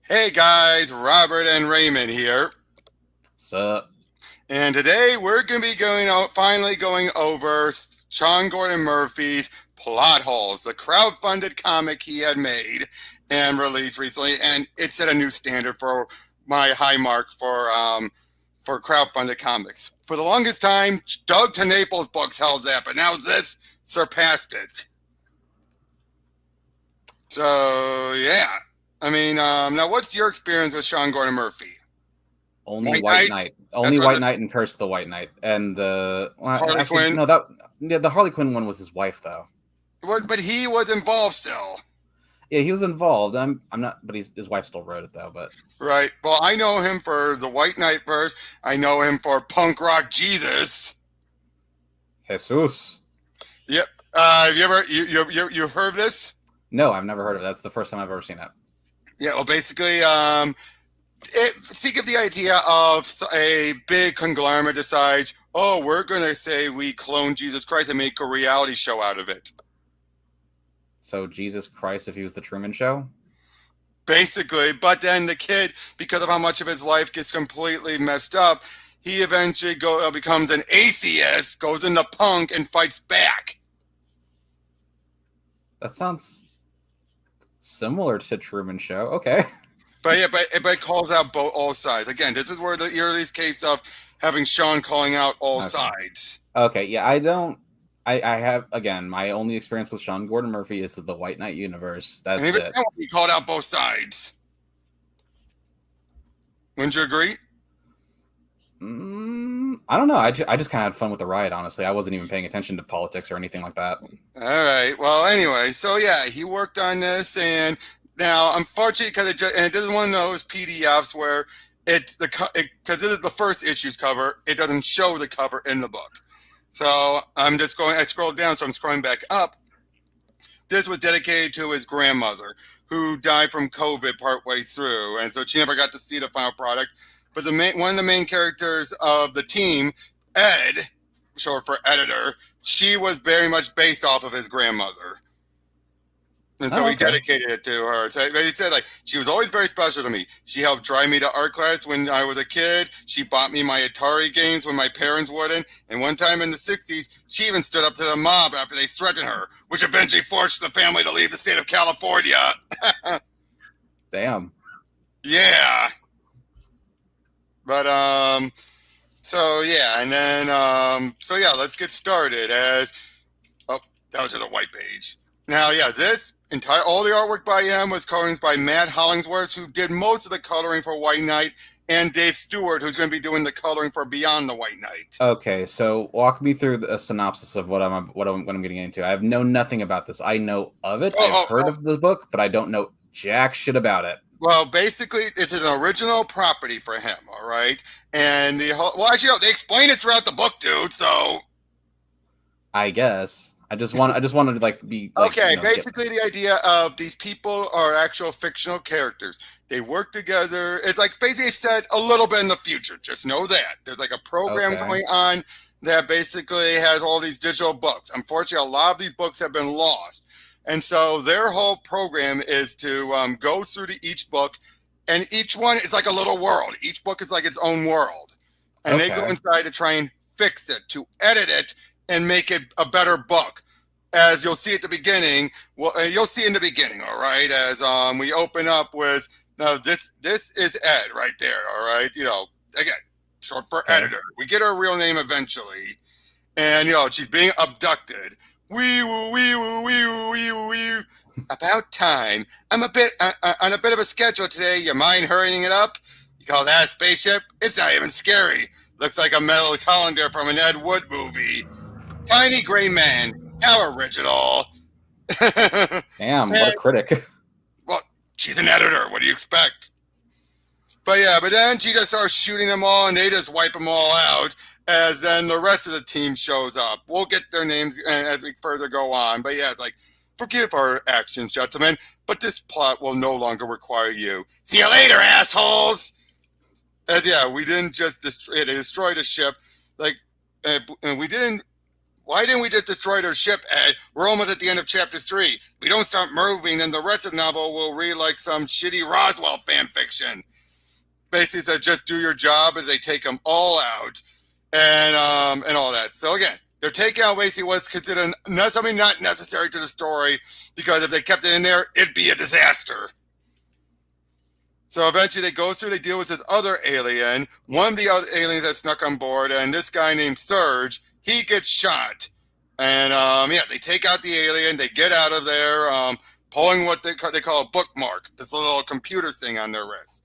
Hey guys, Robert and Raymond here. So, And today we're going to be finally going over Sean Gordon Murphy's Plot Holes, the crowdfunded comic he had made and released recently. And it set a new standard for my high mark for crowdfunded comics. For the longest time, Doug TenNaples' books held that, but now this surpassed it. So, yeah. Now what's your experience with Sean Gordon Murphy? only White White Knight? Knight, That's only what White the Knight, and Curse of the White Knight, and Harley actually Quinn. no, that yeah, the Harley Quinn one was his wife though. But he was involved still, Yeah, he was involved. I'm not, but his wife still wrote it though. But right? Well, I know him for the White Knight verse. I know him for Punk Rock Jesus. Jesus, Yep. Have you ever you've heard of this? no, I've never heard of it. That's the first time I've ever seen it. Yeah. Well, basically, think of the idea of a big conglomerate decides, oh, we're going to say we clone Jesus Christ and make a reality show out of it. So Jesus Christ, if he was the Truman Show. Basically, but then the kid, because of how much of his life gets completely messed up, he eventually becomes an atheist, goes into punk, and fights back. That sounds similar to Truman Show. Okay. But yeah, but it calls out all sides. Again, this is where the earliest case of having Sean calling out all Okay. sides. Okay. Yeah, I don't. I have again. My only experience with Sean Gordon Murphy is the White Knight universe. And That's even it. then, he called out both sides. Wouldn't you agree? I don't know. I just kind of had fun with the ride, honestly. I wasn't even paying attention to politics or anything like that. All right. Well, anyway, so yeah, he worked on this, and now, unfortunately, because it doesn't one of those PDFs where because this is the first issue's cover, it doesn't show the cover in the book. So I'm just going. I scrolled down, so I'm scrolling back up. This was dedicated to his grandmother, who died from COVID partway through, and so she never got to see the final product. But one of the main characters of the team, Ed, short for editor, she was very much based off of his grandmother. And so he dedicated it to her. So he said, like, she was always very special to me. She helped drive me to art class when I was a kid. She bought me my Atari games when my parents wouldn't. And one time in the 60s, she even stood up to the mob after they threatened her, which eventually forced the family to leave the state of California. Damn. Yeah. But, so yeah, and then, so yeah, let's get started that was just a white page. Now, yeah, all the artwork by him was colorings by Matt Hollingsworth, who did most of the coloring for White Knight, and Dave Stewart, who's going to be doing the coloring for Beyond the White Knight. Okay, so walk me through a synopsis of what I'm getting into. I have known nothing about this. I know of it. I've heard of the book, but I don't know jack shit about it. Well, basically, it's an original property for him, all right? And actually, no, they explain it throughout the book, dude, so... I guess. I just wanted to be okay. Basically, the idea of these people are actual fictional characters. They work together. It's like basically said a little bit in the future. Just know that there's like a program going on that basically has all these digital books. Unfortunately, a lot of these books have been lost, and so their whole program is to go through to each book, and each one is like a little world. Each book is like its own world, and they go inside to try and fix it, to edit it, and make it a better book. As you'll see at the beginning, you'll see in the beginning, all right, as we open up with, this is Ed right there, all right, again, short for editor. We get her real name eventually, and, she's being abducted. Wee woo, wee woo, wee woo, wee woo, wee woo. About time. I'm on a bit of a schedule today. You mind hurrying it up? You call that a spaceship? It's not even scary. Looks like a metal colander from an Ed Wood movie. Tiny gray man. How original. Damn, what a critic. Well, she's an editor. What do you expect? But then she just starts shooting them all, and they just wipe them all out, as then the rest of the team shows up. We'll get their names as we further go on. But yeah, it's like, forgive our actions, gentlemen, but this plot will no longer require you. See you later, assholes! As we didn't just destroy the ship. Like, we didn't why didn't we just destroy their ship, Ed? We're almost at the end of chapter 3. If we don't start moving, then the rest of the novel will read like some shitty Roswell fan fiction. Basically said, just do your job as they take them all out and all that. So again, their takeout basically was considered something not necessary to the story because if they kept it in there, it'd be a disaster. So eventually they go through, they deal with this other alien, one of the other aliens that snuck on board, and this guy named Serge, he gets shot. And they take out the alien, they get out of there, pulling what they call a bookmark, this little computer thing on their wrist.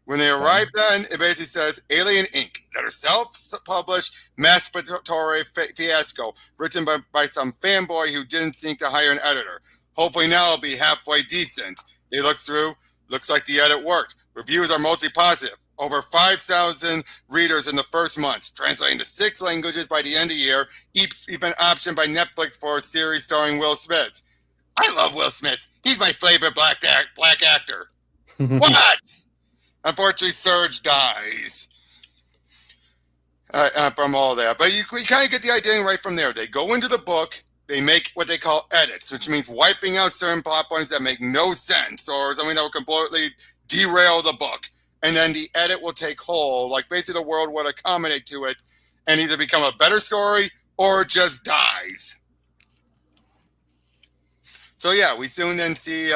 When they arrive then, it basically says Alien Inc., that are self-published masturbatory fiasco written by some fanboy who didn't think to hire an editor. Hopefully now it'll be halfway decent. They look through, looks like the edit worked. Reviews are mostly positive. Over 5,000 readers in the first month, translating to 6 languages by the end of the year, even optioned by Netflix for a series starring Will Smith. I love Will Smith. He's my favorite black actor. What? Unfortunately, Serge dies from all that. But you kind of get the idea right from there. They go into the book. They make what they call edits, which means wiping out certain plot points that make no sense or something that will completely derail the book. And then the edit will take hold. Like basically the world would accommodate to it and either become a better story or just dies. So yeah, we soon then see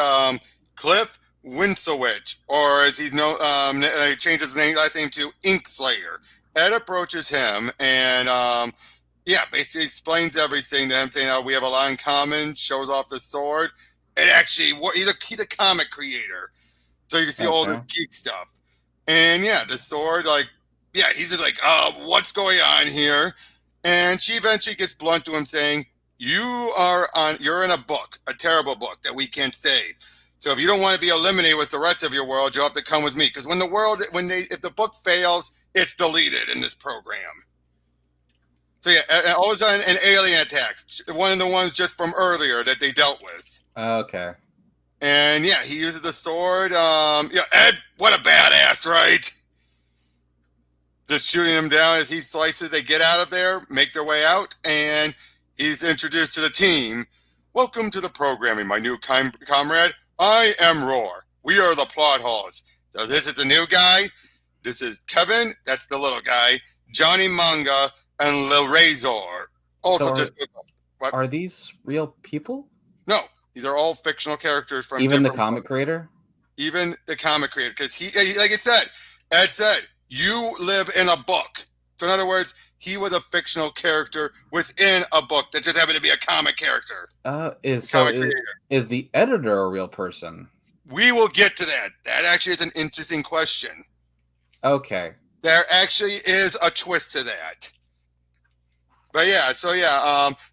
Cliff Winsowich, or as he's known, he changed his last name to Inkslayer. Ed approaches him and basically explains everything to him, saying we have a lot in common, shows off the sword. And actually, he's a comic creator, so you can see all the geek stuff. And the sword, he's just like, what's going on here? And she eventually gets blunt to him, saying, you're in a book, a terrible book that we can't save. So if you don't want to be eliminated with the rest of your world, you'll have to come with me. Because if the book fails, it's deleted in this program. So all of a sudden, an alien attacks. One of the ones just from earlier that they dealt with. Okay. And he uses the sword. Ed, what a badass, right? Just shooting him down as he slices. They get out of there, make their way out, and he's introduced to the team. Welcome to the programming, my new comrade. I am Roar. We are the plot holes. So this is the new guy. This is Kevin. That's the little guy. Johnny Manga and Lil Razor. Also, are these real people? No, these are all fictional characters from even the comic creator. Even the comic creator, because he, like Ed said, you live in a book. So in other words, he was a fictional character within a book that just happened to be a comic character. Is the editor a real person? We will get to that. That actually is an interesting question. Okay. There actually is a twist to that. But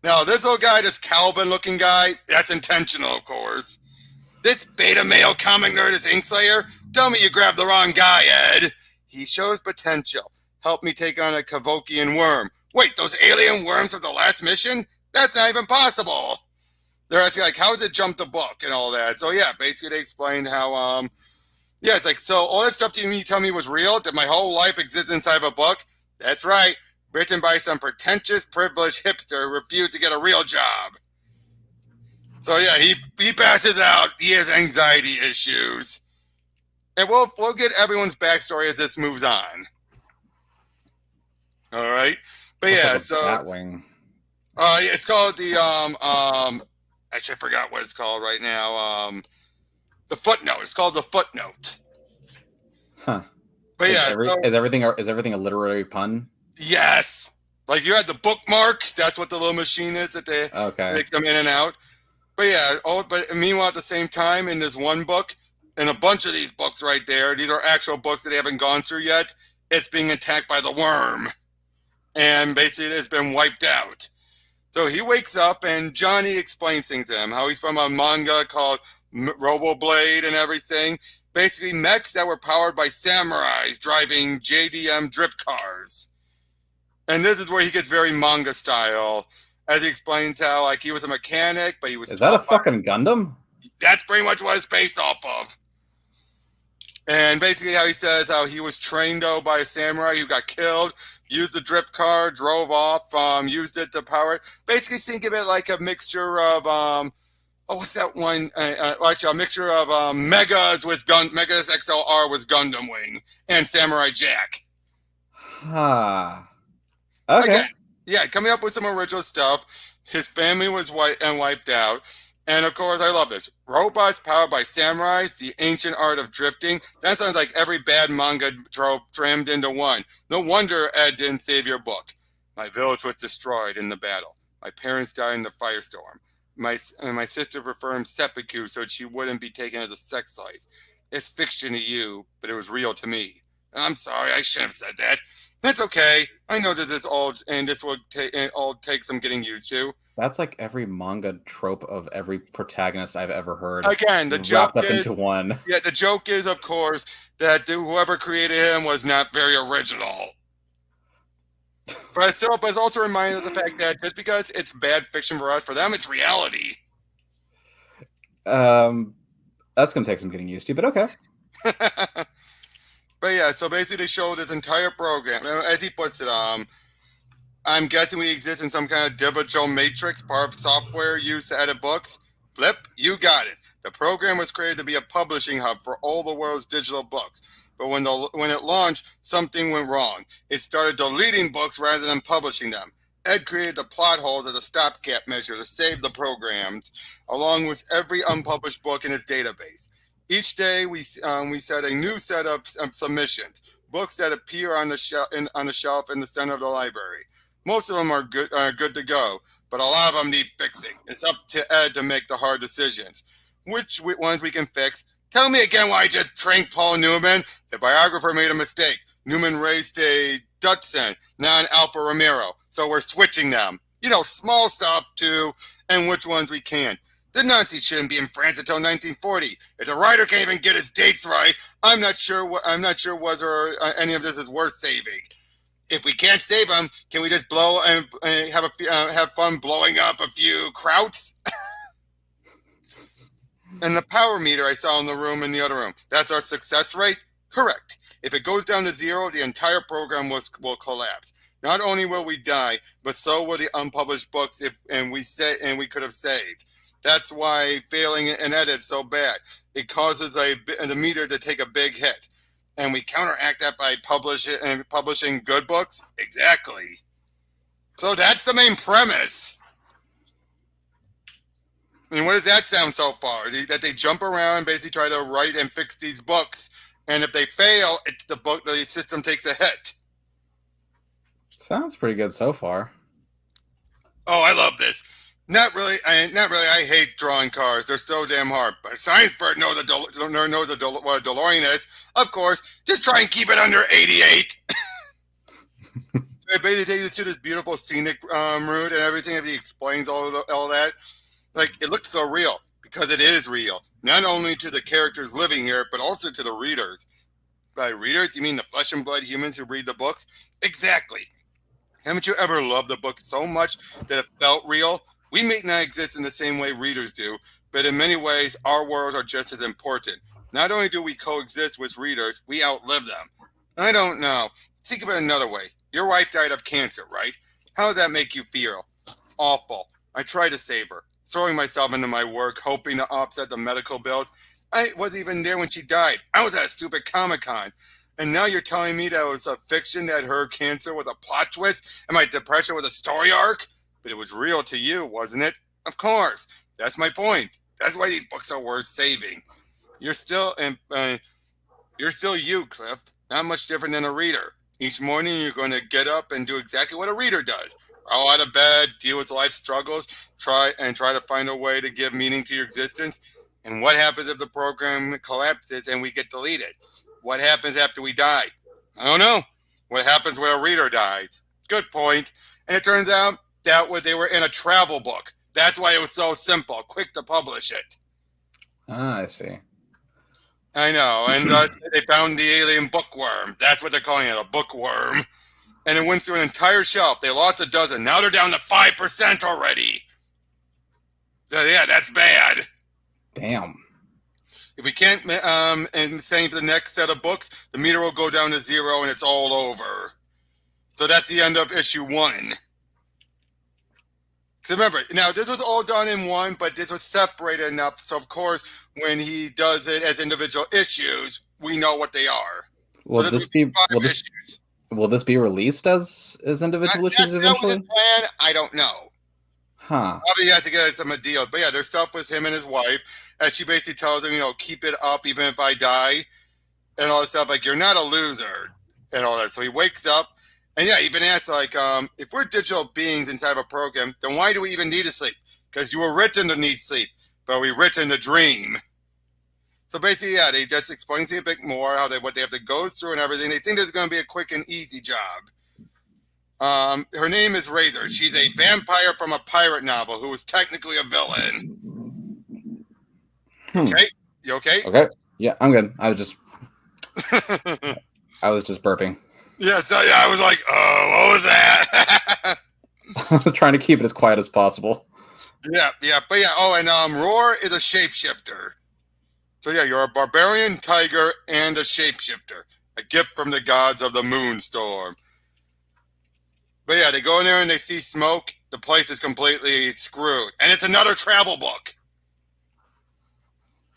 now this little guy, this Calvin-looking guy, that's intentional, of course. This beta male comic nerd is Inkslayer. Tell me you grabbed the wrong guy, Ed. He shows potential. Help me take on a Kavokian worm. Wait, those alien worms of the last mission? That's not even possible. They're asking, how does it jump the book and all that? So, basically they explained how, it's like, so all that stuff you tell me was real? That my whole life exists inside of a book? That's right. Written by some pretentious, privileged hipster who refused to get a real job. So, he passes out. He has anxiety issues. And we'll get everyone's backstory as this moves on. All right, but Batwing. It's called the Actually, I forgot what it's called right now. The footnote. It's called the footnote. Huh. But is everything a literary pun? Yes. Like you had the bookmark. That's what the little machine is that they makes them in and out. But but meanwhile, at the same time, in this one book, and a bunch of these books right there, these are actual books that they haven't gone through yet. It's being attacked by the worm. And basically it's been wiped out. So he wakes up and Johnny explains things to him, how he's from a manga called Roboblade and everything. Basically mechs that were powered by samurais driving JDM drift cars. And this is where he gets very manga style, as he explains how he was a mechanic, but he was... Is that a fucking Gundam? That's pretty much what it's based off of. And basically how he says how he was trained by a samurai who got killed, used the drift car, drove off, used it to power it. Basically, think of it like a mixture of what's that one? Actually, a mixture of Megas with Megas XLR with Gundam Wing and Samurai Jack. Okay. Again, yeah, coming up with some original stuff. His family was wiped out. And of course, I love this. Robots powered by samurais, the ancient art of drifting. That sounds like every bad manga trope trimmed into one. No wonder Ed didn't save your book. My village was destroyed in the battle. My parents died in the firestorm. My sister preferred seppuku so she wouldn't be taken as a sex slave. It's fiction to you, but it was real to me. I'm sorry, I shouldn't have said that. That's okay. I know that it's old, and this will take some getting used to. That's like every manga trope of every protagonist I've ever heard. Again, the joke wrapped up into one. Yeah, the joke is, of course, that whoever created him was not very original. But it's also reminded of the fact that just because it's bad fiction for us, for them, it's reality. That's going to take some getting used to, but okay. But yeah, so basically they showed this entire program. As he puts it, I'm guessing we exist in some kind of digital matrix, part of software used to edit books. Flip, you got it. The program was created to be a publishing hub for all the world's digital books. But when it launched, something went wrong. It started deleting books rather than publishing them. Ed created the plot holes as a stopgap measure to save the programs, along with every unpublished book in its database. Each day, we set a new set of submissions, books that appear on the shelf in the center of the library. Most of them are good to go, but a lot of them need fixing. It's up to Ed to make the hard decisions. Which ones we can fix? Tell me again why I just trained Paul Newman. The biographer made a mistake. Newman raised a Dutson, not an Alfa Romero. So we're switching them. Small stuff too, and which ones we can. The Nazis shouldn't be in France until 1940. If the writer can't even get his dates right, I'm not sure whether any of this is worth saving. If we can't save them, can we just blow and have fun blowing up a few krauts? And the power meter I saw in the room in the other room, that's our success rate? Correct. If it goes down to zero, the entire program will collapse. Not only will we die, but so will the unpublished books we could have saved. That's why failing an edit is so bad. It causes the meter to take a big hit. And we counteract that by publishing good books? Exactly. So that's the main premise. I mean, what does that sound so far? That they jump around and basically try to write and fix these books, and if they fail, the system takes a hit. Sounds pretty good so far. Oh, I love this. Not really. I hate drawing cars. They're so damn hard. But science bird knows what a DeLorean is. Of course, just try and keep it under 88. So it basically takes you to this beautiful scenic route and everything. As he explains all that, like it looks so real because it is real. Not only to the characters living here, but also to the readers. By readers, you mean the flesh and blood humans who read the books? Exactly. Haven't you ever loved a book so much that it felt real? We may not exist in the same way readers do, but in many ways, our worlds are just as important. Not only do we coexist with readers, we outlive them. I don't know. Think of it another way. Your wife died of cancer, right? How did that make you feel? Awful. I tried to save her, throwing myself into my work, hoping to offset the medical bills. I wasn't even there when she died. I was at a stupid Comic-Con. And now you're telling me that it was a fiction, that her cancer was a plot twist and my depression was a story arc? But it was real to you, wasn't it? Of course. That's my point. That's why these books are worth saving. You're still you, Cliff. Not much different than a reader. Each morning you're going to get up and do exactly what a reader does. Roll out of bed, deal with life's struggles, try to find a way to give meaning to your existence. And what happens if the program collapses and we get deleted? What happens after we die? I don't know. What happens when a reader dies? Good point. And it turns out they were in a travel book. That's why it was so simple, quick to publish it. Ah, I see. I know. And they found the alien bookworm. That's what they're calling it, a bookworm. And it went through an entire shelf. They lost a dozen. Now they're down to 5% already. So yeah, that's bad. Damn. If we can't, and saying for the next set of books, the meter will go down to zero and it's all over. So that's the end of issue 1. So remember, now this was all done in one, but this was separated enough. So of course, when he does it as individual issues, we know what they are. Will so this be 5 issues. Will this be released as individual issues eventually? That was his plan. I don't know. Huh. Probably he has to get some deal. But yeah, there's stuff with him and his wife, and she basically tells him, keep it up even if I die, and all this stuff. Like, you're not a loser, and all that. So he wakes up, and yeah, he even asks, like, if we're digital beings inside of a program, then why do we even need to sleep? Because you were written to need sleep, but we written to dream. So basically, yeah, they just explain to you a bit more what they have to go through and everything. They think this is going to be a quick and easy job. Her name is Razor. She's a vampire from a pirate novel who is technically a villain. Okay? You okay? Okay. Yeah, I'm good. I was just burping. Yeah, so yeah, I was like, what was that? I was trying to keep it as quiet as possible. Yeah. But yeah, and Roar is a shapeshifter. So yeah, you're a barbarian tiger and a shapeshifter. A gift from the gods of the Moonstorm. But yeah, they go in there and they see smoke. The place is completely screwed. And it's another travel book.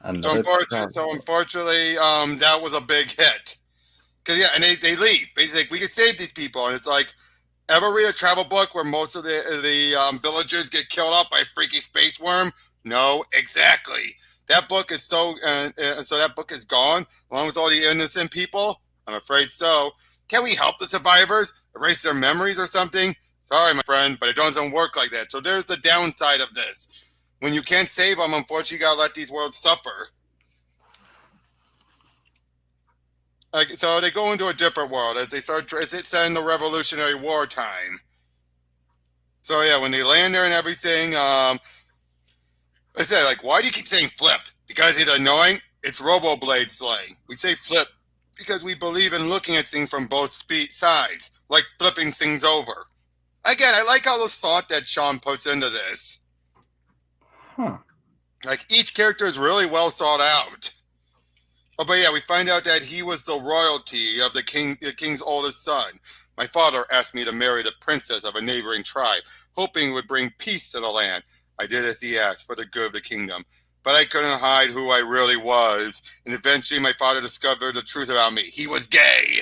So unfortunately, that was a big hit. Because yeah, and they leave. Basically, we can save these people. And it's like, ever read a travel book where most of the villagers get killed off by a freaky space worm? No, exactly. That book is so that book is gone, along with all the innocent people? I'm afraid so. Can we help the survivors? Erase their memories or something? Sorry, my friend, but it doesn't work like that. So there's the downside of this. When you can't save them, unfortunately, you gotta let these worlds suffer. So they go into a different world as it's set in the Revolutionary War time. So yeah, when they land there and everything, I said, like, why do you keep saying flip? Because it's annoying? It's Robo-Blade slang. We say flip because we believe in looking at things from both sides, like flipping things over. Again, I like all the thought that Sean puts into this. Huh. Like, each character is really well thought out. Oh, but yeah, we find out that he was the royalty of the king's oldest son. My father asked me to marry the princess of a neighboring tribe, hoping it would bring peace to the land. I did as he asked for the good of the kingdom. But I couldn't hide who I really was, and eventually my father discovered the truth about me. He was gay!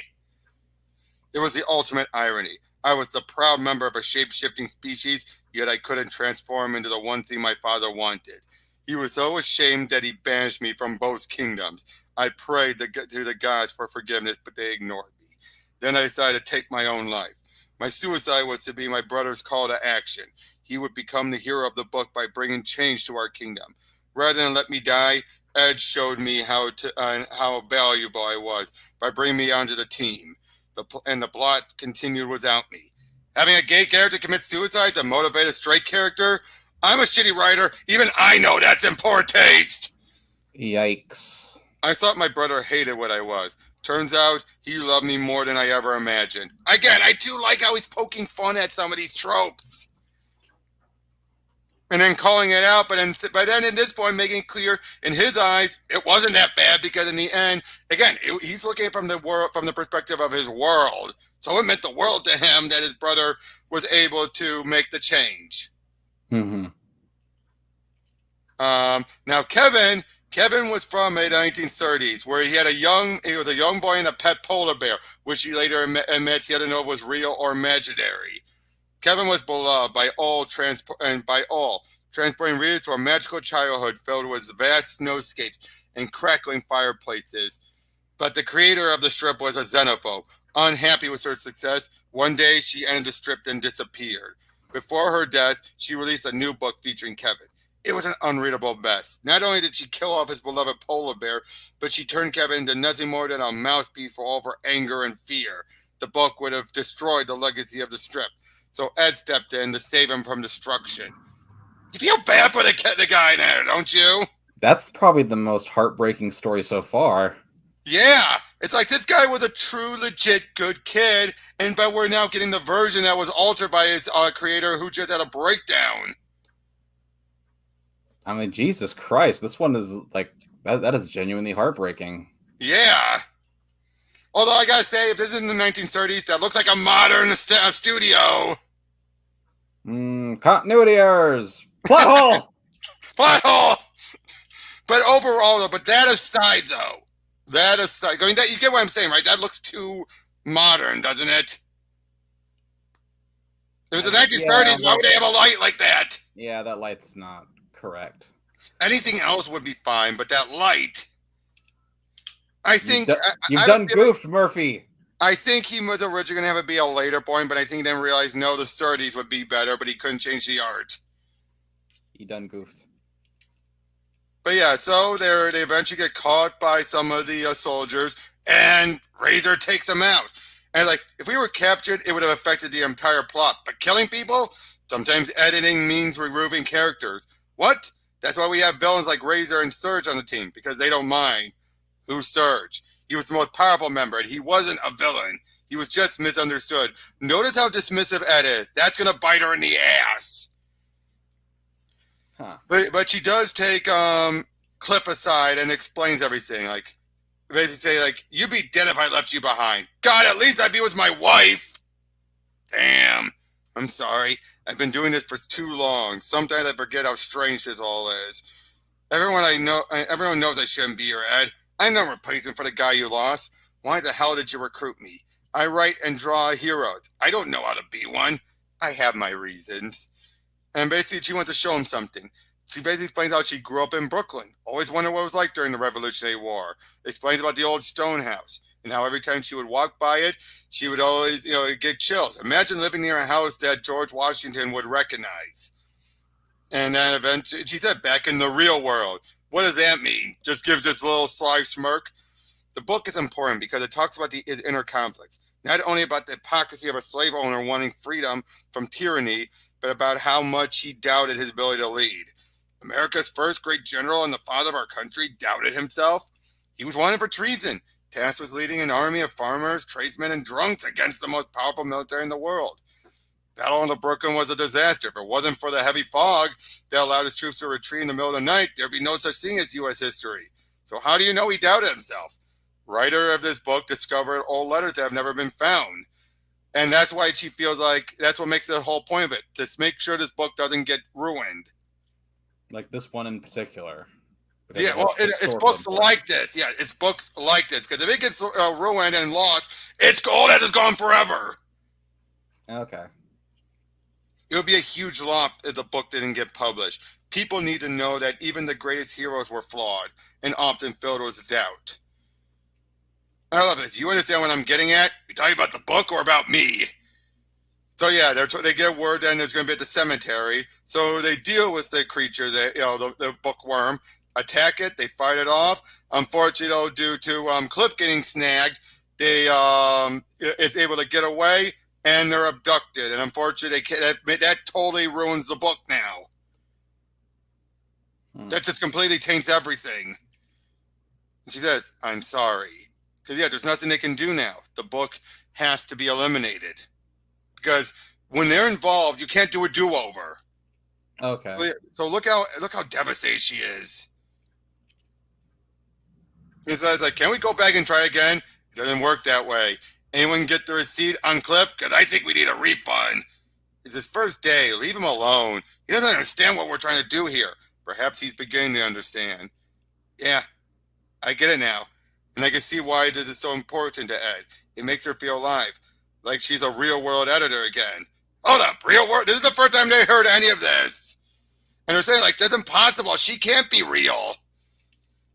It was the ultimate irony. I was the proud member of a shape-shifting species, yet I couldn't transform into the one thing my father wanted. He was so ashamed that he banished me from both kingdoms. I prayed to the gods for forgiveness, but they ignored me. Then I decided to take my own life. My suicide was to be my brother's call to action. He would become the hero of the book by bringing change to our kingdom. Rather than let me die, Ed showed me how valuable I was by bringing me onto the team. And the plot continued without me. Having a gay character commit suicide to motivate a straight character? I'm a shitty writer. Even I know that's in poor taste. Yikes. I thought my brother hated what I was. Turns out he loved me more than I ever imagined. Again, I do like how he's poking fun at some of these tropes. And then calling it out, but then at this point making it clear in his eyes it wasn't that bad, because in the end, again, he's looking from the perspective of his world. So it meant the world to him that his brother was able to make the change. Mm-hmm. Now Kevin was from the 1930s, where he was a young boy and a pet polar bear, which he later admits he had to know was real or imaginary. Kevin was beloved by all, transporting readers to a magical childhood filled with vast snowscapes and crackling fireplaces. But the creator of the strip was a xenophobe. Unhappy with her success, one day she ended the strip and disappeared. Before her death, she released a new book featuring Kevin. It was an unreadable mess. Not only did she kill off his beloved polar bear, but she turned Kevin into nothing more than a mouthpiece for all of her anger and fear. The book would have destroyed the legacy of the strip. So Ed stepped in to save him from destruction. You feel bad for the guy there, don't you? That's probably the most heartbreaking story so far. Yeah, it's like this guy was a true, legit, good kid, but we're now getting the version that was altered by his creator, who just had a breakdown. I mean, Jesus Christ, this one is like that is genuinely heartbreaking. Yeah. Although I gotta say, if this is in the 1930s, that looks like a modern studio. Continuity errors. Plot hole. Plot hole. But overall, but that aside, though, going that you get what I'm saying, right? That looks too modern, doesn't it? It was the 1930s. Why would they have a light like that? Yeah, that light's not correct. Anything else would be fine, but that light. I think you've done goofed, Murphy. I think he was originally going to have it be a later point, but I think he then realized no, the 30s would be better, but he couldn't change the art. He done goofed. But yeah, so they eventually get caught by some of the soldiers, and Razor takes them out. And like, if we were captured, it would have affected the entire plot. But killing people, sometimes editing means removing characters. What? That's why we have villains like Razor and Surge on the team, because they don't mind. Who's Surge? He was the most powerful member, and he wasn't a villain. He was just misunderstood. Notice how dismissive Ed is. That's going to bite her in the ass. Huh. But she does take Cliff aside and explains everything. Like, basically say, like, you'd be dead if I left you behind. God, at least I'd be with my wife. Damn. I'm sorry. I've been doing this for too long. Sometimes I forget how strange this all is. Everyone knows I shouldn't be here, Ed. I'm no replacement for the guy you lost. Why the hell did you recruit me? I write and draw heroes. I don't know how to be one. I have my reasons. And basically, she wants to show him something. She basically explains how she grew up in Brooklyn. Always wondered what it was like during the Revolutionary War. Explains about the old stone house and how every time she would walk by it, she would always, get chills. Imagine living near a house that George Washington would recognize. And then eventually, she said, back in the real world. What does that mean? Just gives this little sly smirk. The book is important because it talks about the inner conflicts, not only about the hypocrisy of a slave owner wanting freedom from tyranny, but about how much he doubted his ability to lead. America's first great general and the father of our country doubted himself. He was wanted for treason, tasked with leading an army of farmers, tradesmen, and drunks against the most powerful military in the world. Battle on the Brooklyn was a disaster. If it wasn't for the heavy fog that allowed his troops to retreat in the middle of the night, there'd be no such thing as U.S. history. So how do you know he doubted himself? Writer of this book discovered old letters that have never been found. And that's why she feels like that's what makes the whole point of it. To make sure this book doesn't get ruined. Like this one in particular. Yeah, well, it's books like this. Yeah, it's books like this. Because if it gets ruined and lost, it's gold as it's gone forever. Okay. It would be a huge loss if the book didn't get published. People need to know that even the greatest heroes were flawed and often filled with doubt. I love this. You understand what I'm getting at? You talking about the book or about me? So yeah, they get word that there's going to be at the cemetery. So they deal with the creature, the bookworm, attack it. They fight it off. Unfortunately, due to Cliff getting snagged, they is able to get away. And they're abducted, and unfortunately, that totally ruins the book now. That just completely taints everything. And she says, I'm sorry. Because, yeah, there's nothing they can do now. The book has to be eliminated. Because when they're involved, you can't do a do-over. Okay. So look how devastated she is. He says, like, can we go back and try again? It doesn't work that way. Anyone get the receipt on Cliff? Because I think we need a refund. It's his first day. Leave him alone. He doesn't understand what we're trying to do here. Perhaps he's beginning to understand. Yeah, I get it now. And I can see why this is so important to Ed. It makes her feel alive. Like she's a real-world editor again. Hold up, real world? This is the first time they heard any of this. And they're saying, like, that's impossible. She can't be real.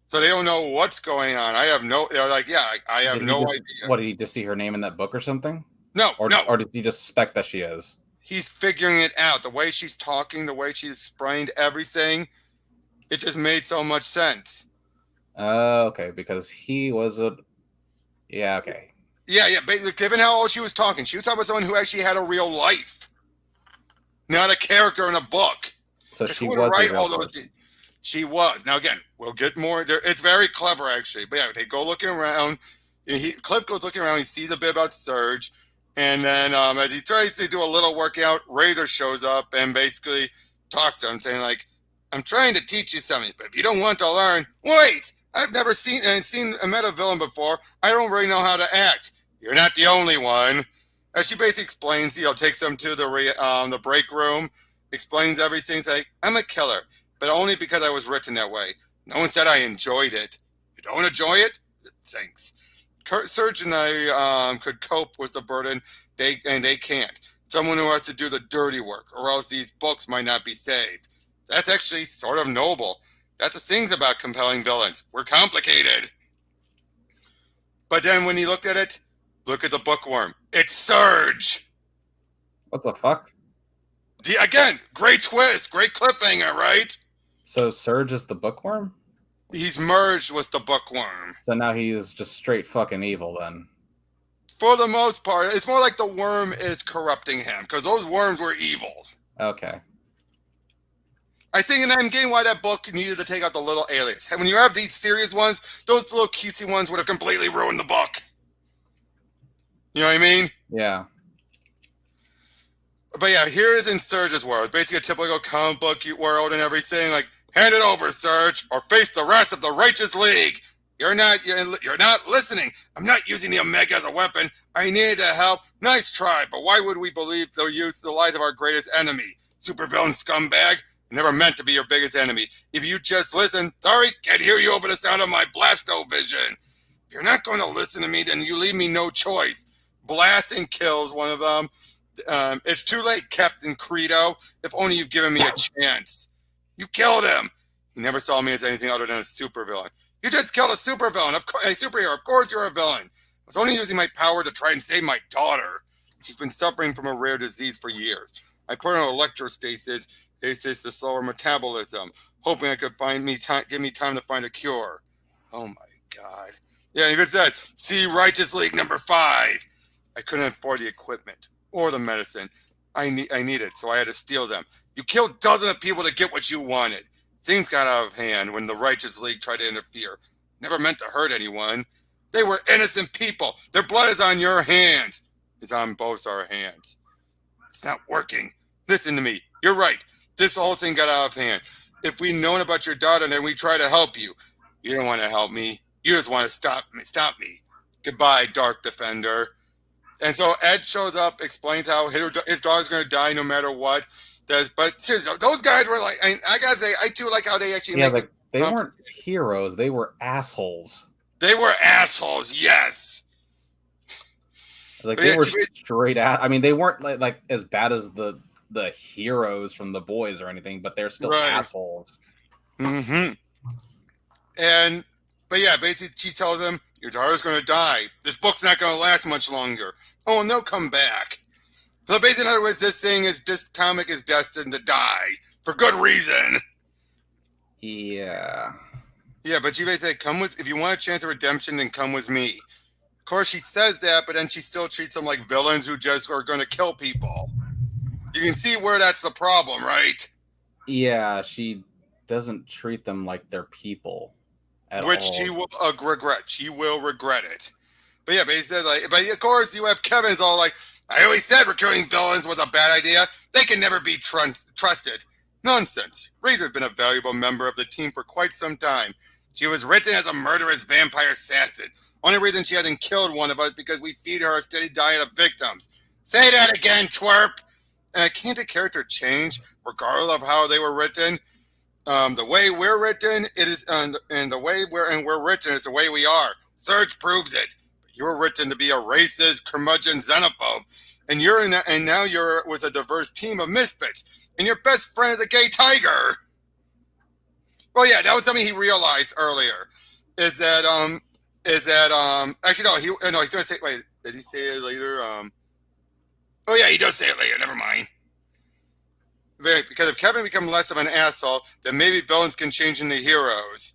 So they don't know what's going on. I have no, I have no idea. What, did he just see her name in that book or something? No, or did he just suspect that she is? He's figuring it out. The way she's talking, the way she's explained everything, it just made so much sense. Okay, because he was yeah, okay. Yeah, basically, given how old she was talking about someone who actually had a real life, not a character in a book. So she was right. She was. Now, again, we'll get more. It's very clever, actually. But yeah, they go looking around. Cliff goes looking around. He sees a bit about Surge. And then as he tries to do a little workout, Razor shows up and basically talks to him, saying, like, I'm trying to teach you something, but if you don't want to learn, wait, I've never seen a meta villain before. I don't really know how to act. You're not the only one. As she basically explains, takes them to the break room, explains everything. It's like, I'm a killer, but only because I was written that way. No one said I enjoyed it. You don't enjoy it? Thanks. Serge and I could cope with the burden, they can't. Someone who has to do the dirty work, or else these books might not be saved. That's actually sort of noble. That's the things about compelling villains. We're complicated. But then when he looked at it, look at the bookworm. It's Serge. What the fuck? Again, great twist, great cliffhanger, right? So Serge is the bookworm? He's merged with the bookworm. So now he's just straight fucking evil then. For the most part, it's more like the worm is corrupting him, because those worms were evil. Okay. I think, and I'm getting why that book needed to take out the little alias. When you have these serious ones, those little cutesy ones would have completely ruined the book. You know what I mean? Yeah. But yeah, here is in Serge's world. It's basically a typical comic book world and everything. Like, hand it over, Serge, or face the wrath of the Righteous League. You're not listening. I'm not using the Omega as a weapon. I needed to help. Nice try, but why would we believe they'll use the lives of our greatest enemy? Supervillain scumbag. Never meant to be your biggest enemy. If you just listen, sorry, can't hear you over the sound of my blasto vision. If you're not going to listen to me, then you leave me no choice. Blasting kills one of them. It's too late, Captain Credo. If only you've given me a chance. You killed him. He never saw me as anything other than a supervillain. You just killed a supervillain, a superhero. Of course you're a villain. I was only using my power to try and save my daughter. She's been suffering from a rare disease for years. I put her on electrostasis. It's the slower metabolism, hoping I could give me time to find a cure. Oh my God. Yeah, he said, see Righteous League number 5. I couldn't afford the equipment or the medicine I needed, so I had to steal them. You killed dozens of people to get what you wanted. Things got out of hand when the Righteous League tried to interfere. Never meant to hurt anyone. They were innocent people. Their blood is on your hands. It's on both our hands. It's not working. Listen to me. You're right. This whole thing got out of hand. If we'd known about your daughter, then we try to help you. You don't want to help me. You just want to stop me. Goodbye, Dark Defender. And so Ed shows up, explains how his daughter's going to die no matter what. But seriously, those guys were like, I gotta say, I too like how they actually they weren't heroes. They were assholes. They were assholes, yes. Like they were straight out. I mean, they weren't like as bad as the heroes from The Boys or anything, but they're still assholes. Mm-hmm. But yeah, basically she tells him, your daughter's going to die. This book's not going to last much longer. Oh, and they'll come back. So basically, in other words, this comic is destined to die for good reason. Yeah. Yeah, but she basically said, if you want a chance of redemption, then come with me. Of course, she says that, but then she still treats them like villains who just are going to kill people. You can see where that's the problem, right? Yeah, she doesn't treat them like they're people at Which all. she will regret. She will regret it. But yeah, but of course, you have Kevin's all like, I always said recruiting villains was a bad idea. They can never be trusted. Nonsense. Razor's been a valuable member of the team for quite some time. She was written as a murderous vampire assassin. Only reason she hasn't killed one of us because we feed her a steady diet of victims. Say that again, twerp! Can't a character change regardless of how they were written? The way we're written, it is, and the way we're written is the way we are. Serge proves it. You were written to be a racist, curmudgeon, xenophobe, and now you're with a diverse team of misfits, and your best friend is a gay tiger. Well, yeah, that was something he realized earlier. Actually no, he's going to say. Wait, did he say it later? Oh yeah, he does say it later. Never mind. Because if Kevin becomes less of an asshole, then maybe villains can change into heroes.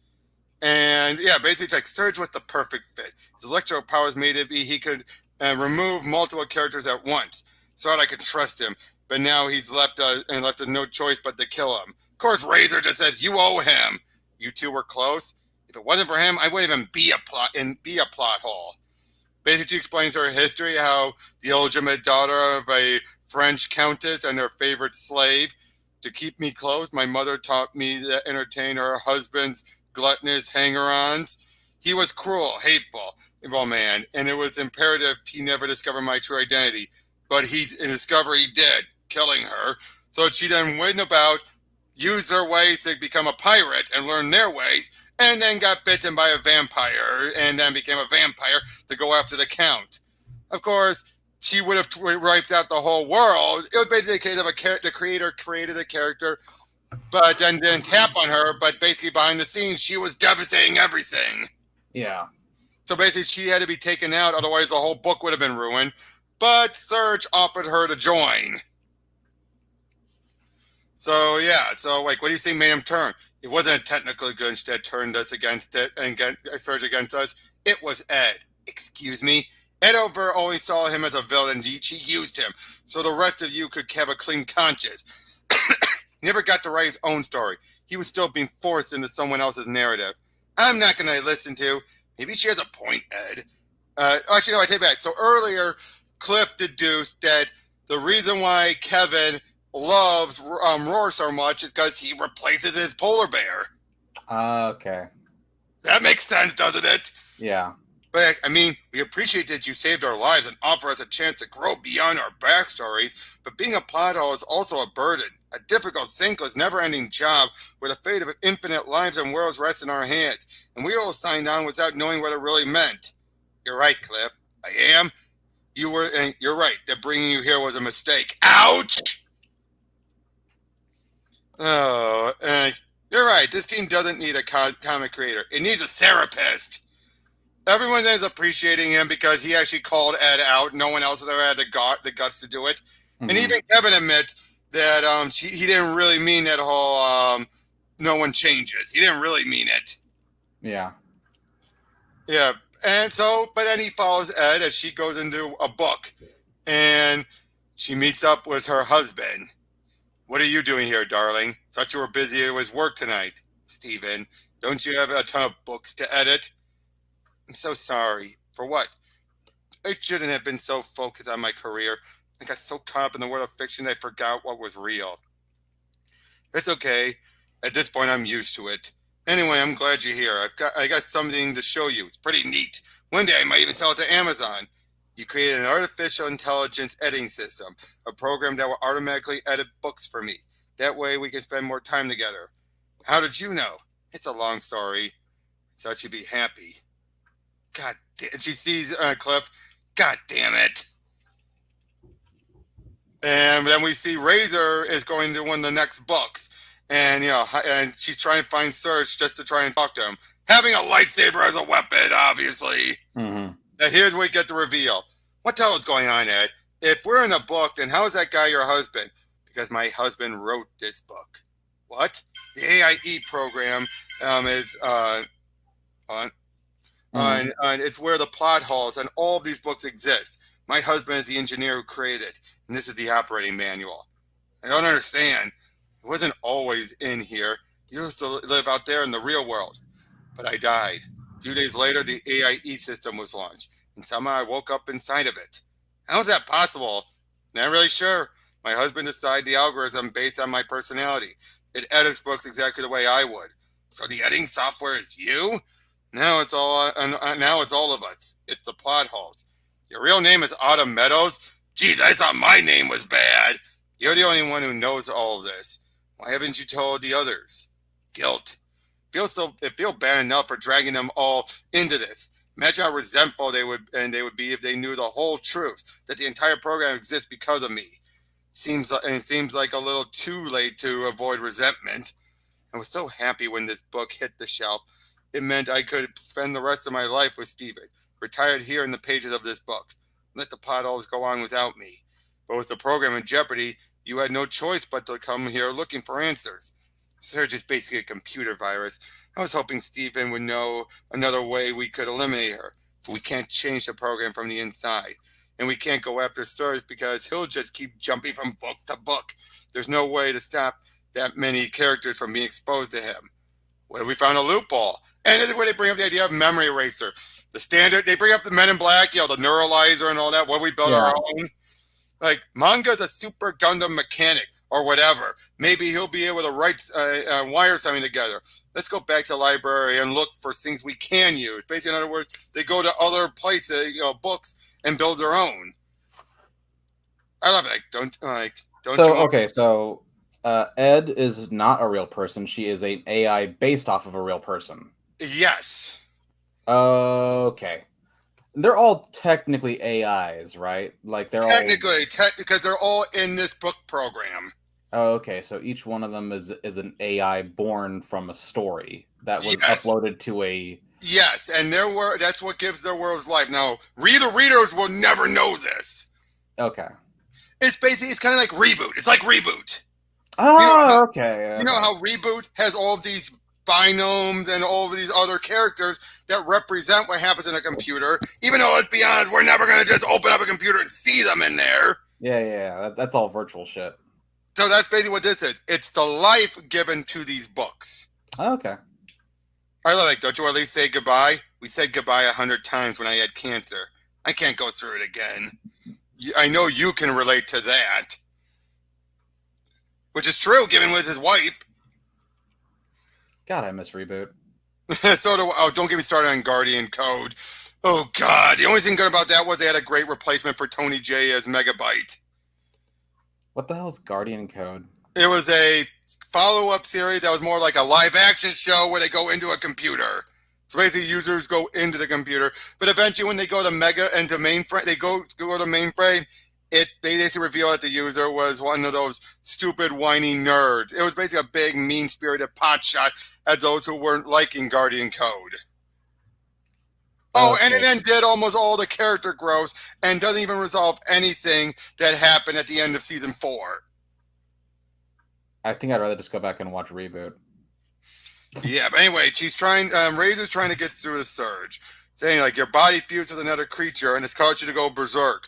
And yeah, basically, like Serge was the perfect fit. His electro powers made it be he could remove multiple characters at once, so that I could trust him. But now he's left us no choice but to kill him. Of course, Razor just says you owe him. You two were close. If it wasn't for him, I wouldn't even be a plot hole. Basically, she explains her history, how the illegitimate daughter of a French countess and her favorite slave. To keep me close, my mother taught me to entertain her husband's gluttonous hanger-ons. He was cruel, hateful, evil man, and it was imperative he never discover my true identity. But he did, killing her. So she then went about, used their ways to become a pirate and learn their ways, and then got bitten by a vampire, and then became a vampire to go after the Count. Of course, she would have wiped out the whole world. It was basically a case of the creator created a character, but then didn't tap on her, but basically behind the scenes, she was devastating everything. Yeah. So basically, she had to be taken out, otherwise the whole book would have been ruined. But Surge offered her to join. So yeah, so like, what do you think made him turn? It wasn't a technical glitch that turned us against it and Surge against us. It was Ed. Excuse me? Ed over only saw him as a villain. She used him, so the rest of you could have a clean conscience. He never got to write his own story. He was still being forced into someone else's narrative. I'm not going to listen to. Maybe she has a point, Ed. Actually, no, I take it back. So earlier, Cliff deduced that the reason why Kevin loves Roar so much is because he replaces his polar bear. Okay. That makes sense, doesn't it? Yeah. But, I mean, we appreciate that you saved our lives and offer us a chance to grow beyond our backstories, but being a plot hole is also a burden, a difficult, thankless, never-ending job where the fate of infinite lives and worlds rests in our hands, and we all signed on without knowing what it really meant. You're right, Cliff. I am. You're right, that bringing you here was a mistake. Ouch! Oh, you're right, this team doesn't need a comic creator. It needs a therapist. Everyone is appreciating him because he actually called Ed out. No one else has ever had the guts to do it. Mm-hmm. And even Kevin admits that he didn't really mean that whole no one changes. He didn't really mean it. Yeah. Yeah. And so, but then he follows Ed as she goes into a book. And she meets up with her husband. What are you doing here, darling? Thought you were busy with work tonight. Steven, don't you have a ton of books to edit? I'm so sorry. For what? I shouldn't have been so focused on my career. I got so caught up in the world of fiction that I forgot what was real. It's okay. At this point, I'm used to it. Anyway, I'm glad you're here. I got something to show you. It's pretty neat. One day I might even sell it to Amazon. You created an artificial intelligence editing system, a program that will automatically edit books for me. That way we can spend more time together. How did you know? It's a long story. So I should be happy. God damn, she sees Cliff. God damn it. And then we see Razor is going to one of the next books. And, and she's trying to find Surge just to try and talk to him. Having a lightsaber as a weapon, obviously. Mm-hmm. Now, here's where we get the reveal. What the hell is going on, Ed? If we're in a book, then how is that guy your husband? Because my husband wrote this book. What? The AIE program is and it's where the plot holes and all of these books exist. My husband is the engineer who created it, and this is the operating manual. I don't understand. It wasn't always in here. You used to live out there in the real world. But I died. A few days later, the AIE system was launched, and somehow I woke up inside of it. How is that possible? Not really sure. My husband decided the algorithm based on my personality. It edits books exactly the way I would. So the editing software is you? Now it's all of us. It's the plot holes. Your real name is Autumn Meadows? Geez, I thought my name was bad. You're the only one who knows all of this. Why haven't you told the others? Guilt. It feels bad enough for dragging them all into this. Imagine how resentful they would be if they knew the whole truth, that the entire program exists because of me. It seems like a little too late to avoid resentment. I was so happy when this book hit the shelf. It meant I could spend the rest of my life with Steven, retired here in the pages of this book. Let the plot holes go on without me. But with the program in jeopardy, you had no choice but to come here looking for answers. Surge is basically a computer virus. I was hoping Steven would know another way we could eliminate her. But we can't change the program from the inside. And we can't go after Surge because he'll just keep jumping from book to book. There's no way to stop that many characters from being exposed to him. Well, we found a loophole. And this is where they bring up the idea of memory eraser. The standard, they bring up the Men in Black, the neuralizer and all that, where we build our own. Like, manga is a super Gundam mechanic. or whatever. Maybe he'll be able to wire something together. Let's go back to the library and look for things we can use. Basically, in other words, they go to other places, books, and build their own. I love it. So Ed is not a real person. She is an AI based off of a real person. Yes. Okay. They're all technically AIs, right? Like they're technically, because they're all in this book program. Oh, okay. So each one of them is an AI born from a story that was uploaded to a. Yes, and that's what gives their worlds life. Now, readers will never know this. Okay. It's kind of like Reboot. It's like Reboot. Oh, okay. You know how Reboot has all of these binomes and all of these other characters that represent what happens in a computer, even though, let's be honest, we're never going to just open up a computer and see them in there. Yeah. That's all virtual shit. So that's basically what this is. It's the life given to these books. Oh, okay. Don't you at least say goodbye? We said goodbye 100 times when I had cancer. I can't go through it again. I know you can relate to that. Which is true, given with his wife. God, I miss Reboot. Don't get me started on Guardian Code. Oh, God. The only thing good about that was they had a great replacement for Tony J as Megabyte. What the hell is Guardian Code? It was a follow-up series that was more like a live-action show where they go into a computer. So basically, users go into the computer, but eventually, when they go to mainframe, they go to mainframe. They basically reveal that the user was one of those stupid, whiny nerds. It was basically a big, mean-spirited potshot at those who weren't liking Guardian Code. Oh, okay. And it then did almost all the character growth and doesn't even resolve anything that happened at the end of season 4. I think I'd rather just go back and watch Reboot. Yeah, but anyway, Razor's trying to get through the surge, saying, like, your body fused with another creature and it's caused you to go berserk.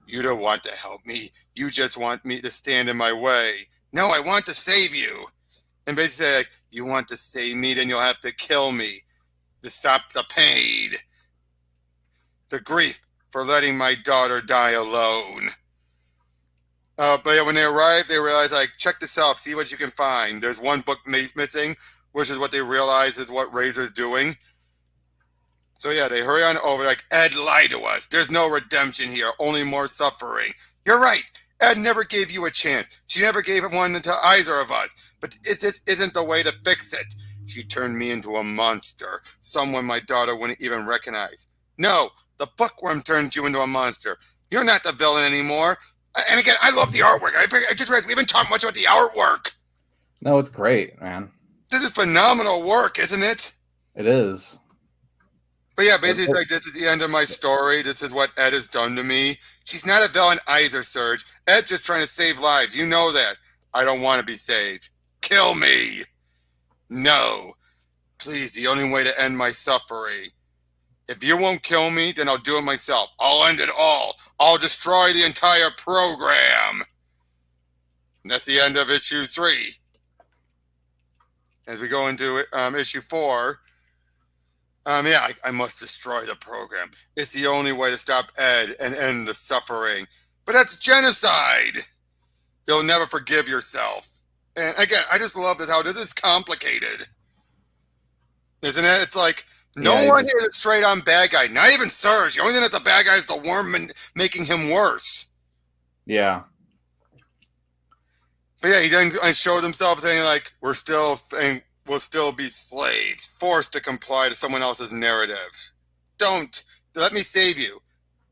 You don't want to help me. You just want me to stand in my way. No, I want to save you. And basically say, like, you want to save me, then you'll have to kill me to stop the pain. The grief for letting my daughter die alone. But when they arrive, they realize, like, check this out, see what you can find. There's one book missing, which is what they realize is what Razor's doing. So yeah, they hurry on over, like, Ed lied to us. There's no redemption here, only more suffering. You're right. Ed never gave you a chance. She never gave one to either of us. But this isn't the way to fix it. She turned me into a monster, someone my daughter wouldn't even recognize. No, the bookworm turned you into a monster. You're not the villain anymore. And again, I love the artwork. I just realized we haven't talked much about the artwork. No, it's great, man. This is phenomenal work, isn't it? It is. But yeah, basically it's like, this is the end of my story. This is what Ed has done to me. She's not a villain either, Serge. Ed's just trying to save lives. You know that. I don't want to be saved. Kill me. No. Please, the only way to end my suffering. If you won't kill me, then I'll do it myself. I'll end it all. I'll destroy the entire program. And that's the end of issue 3. As we go into issue 4, I must destroy the program. It's the only way to stop Ed and end the suffering. But that's genocide. You'll never forgive yourself. And again, I just love how this is complicated. Isn't it? It's like, no one here is straight on bad guy. Not even Serge. The only thing that's a bad guy is the worm making him worse. Yeah. But yeah, he then showed himself saying, like, we'll still be slaves, forced to comply to someone else's narrative. Don't. Let me save you.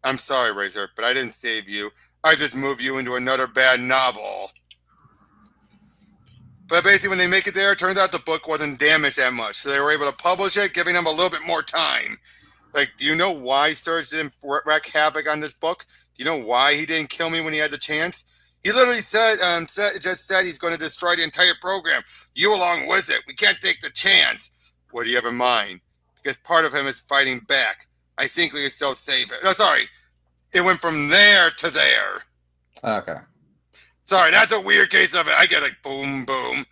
I'm sorry, Razor, but I didn't save you. I just moved you into another bad novel. But basically, when they make it there, it turns out the book wasn't damaged that much. So they were able to publish it, giving them a little bit more time. Like, do you know why Serge didn't wreak havoc on this book? Do you know why he didn't kill me when he had the chance? He literally said he's going to destroy the entire program. You along with it. We can't take the chance. What do you have in mind? Because part of him is fighting back. I think we can still save it. No, sorry. It went from there to there. Okay. Sorry, that's a weird case of it. I get like boom, boom.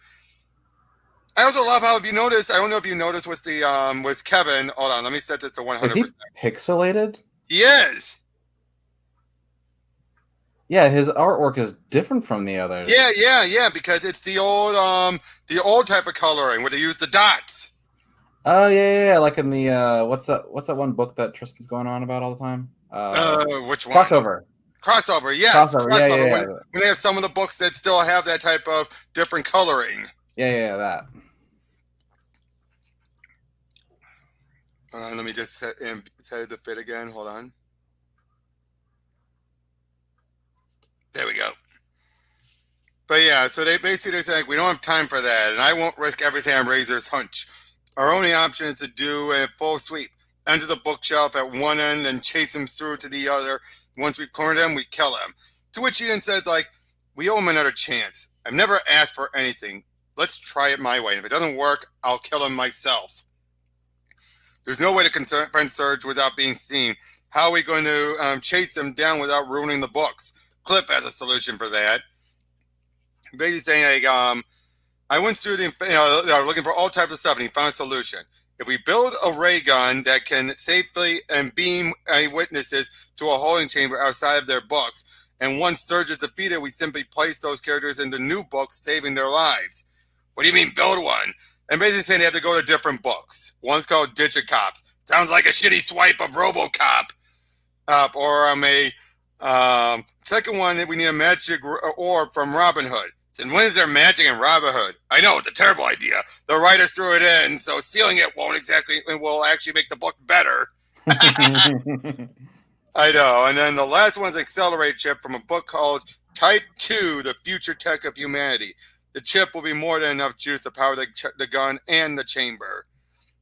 I also love how, if you notice, I don't know if you noticed with the with Kevin. Hold on, let me set this to 100%. Is he pixelated? He is. Yeah, his artwork is different from the others. Yeah, because it's the old type of coloring where they use the dots. Oh yeah. Like in the what's that one book that Tristan's going on about all the time? Which one? Crossover. Yes, Crossover. crossover. Yeah. When they have some of the books that still have that type of different coloring. Yeah, that. Let me just set the fit again. Hold on. There we go. But yeah, so they basically say like, we don't have time for that, and I won't risk everything on Razor's hunch. Our only option is to do a full sweep, enter the bookshelf at one end and chase him through to the other. Once we've cornered him, we kill him. To which he then said, like, we owe him another chance. I've never asked for anything. Let's try it my way. And if it doesn't work, I'll kill him myself. There's no way to confront Surge without being seen. How are we going to chase him down without ruining the books? Cliff has a solution for that. Basically saying, like, I went through looking for all types of stuff, and he found a solution. If we build a ray gun that can safely and beam witnesses to a holding chamber outside of their books, and once Surge is defeated, we simply place those characters into new books, saving their lives. What do you mean, build one? And basically saying they have to go to different books. One's called Digicops. Sounds like a shitty swipe of RoboCop. Second one, we need a magic orb from Robin Hood. And when is there magic in Robin Hood? I know, it's a terrible idea. The writers threw it in, so stealing it will actually make the book better. I know. And then the last one's Accelerate chip from a book called Type 2, The Future Tech of Humanity. The chip will be more than enough juice to power the gun and the chamber.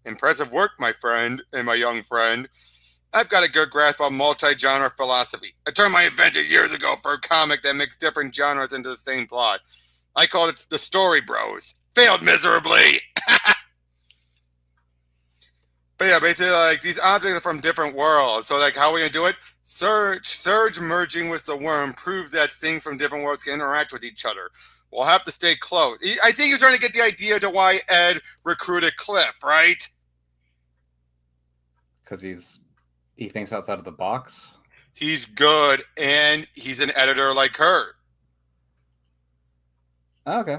Impressive work, my friend and my young friend. I've got a good grasp on multi-genre philosophy. I turned my invention years ago for a comic that mixed different genres into the same plot. I called it the Story Bros. Failed miserably. But yeah, basically, like, these objects are from different worlds. So, like, how are we going to do it? Surge merging with the worm proves that things from different worlds can interact with each other. We'll have to stay close. I think he's trying to get the idea to why Ed recruited Cliff, right? Because he thinks outside of the box. He's good, and he's an editor like her. Okay.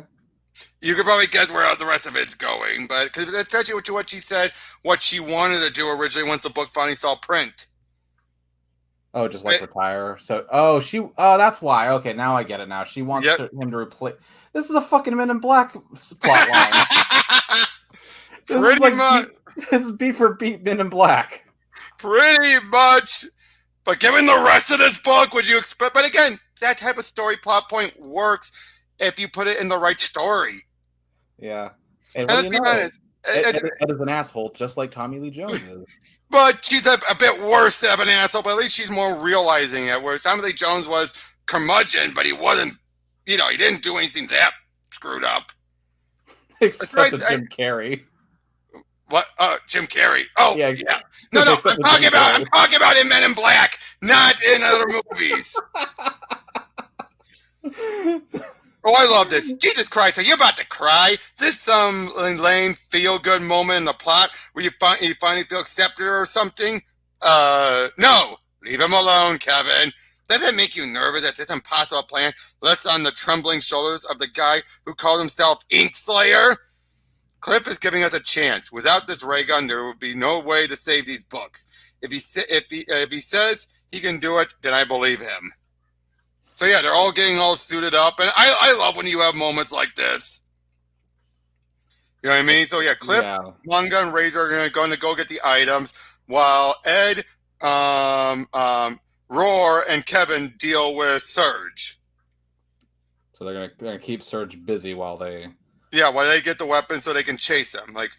You could probably guess where the rest of it's going, but because that's actually what she said, what she wanted to do originally once the book finally saw print. Oh, just like retire. So, that's why. Okay, now I get it. Now she wants him to replace. This is a fucking Men in Black plot line. Pretty much. This is beat for beat Men in Black. Pretty much. But given the rest of this book, would you expect? But again, that type of story plot point works if you put it in the right story. Yeah. And let's be honest. Ed is an asshole, just like Tommy Lee Jones is. But she's a bit worse than an asshole, but at least she's more realizing it. Whereas Tommy Lee Jones was curmudgeon, but he wasn't, he didn't do anything that screwed up. Except Jim Carrey. What? Jim Carrey. Oh, yeah. No, I'm talking about in Men in Black, not in other movies. Oh, I love this. Jesus Christ, are you about to cry? This lame feel-good moment in the plot where you finally feel accepted or something? No. Leave him alone, Kevin. Does that make you nervous that this impossible plan rests on the trembling shoulders of the guy who called himself Inkslayer? Cliff is giving us a chance. Without this ray gun, there would be no way to save these books. If he says he can do it, then I believe him. So yeah, they're all getting all suited up, and I love when you have moments like this. You know what I mean? So yeah, Cliff, Manga, and Razor are going to go get the items, while Ed, Roar, and Kevin deal with Surge. So they're gonna keep Surge busy while they get the weapons so they can chase him. Like,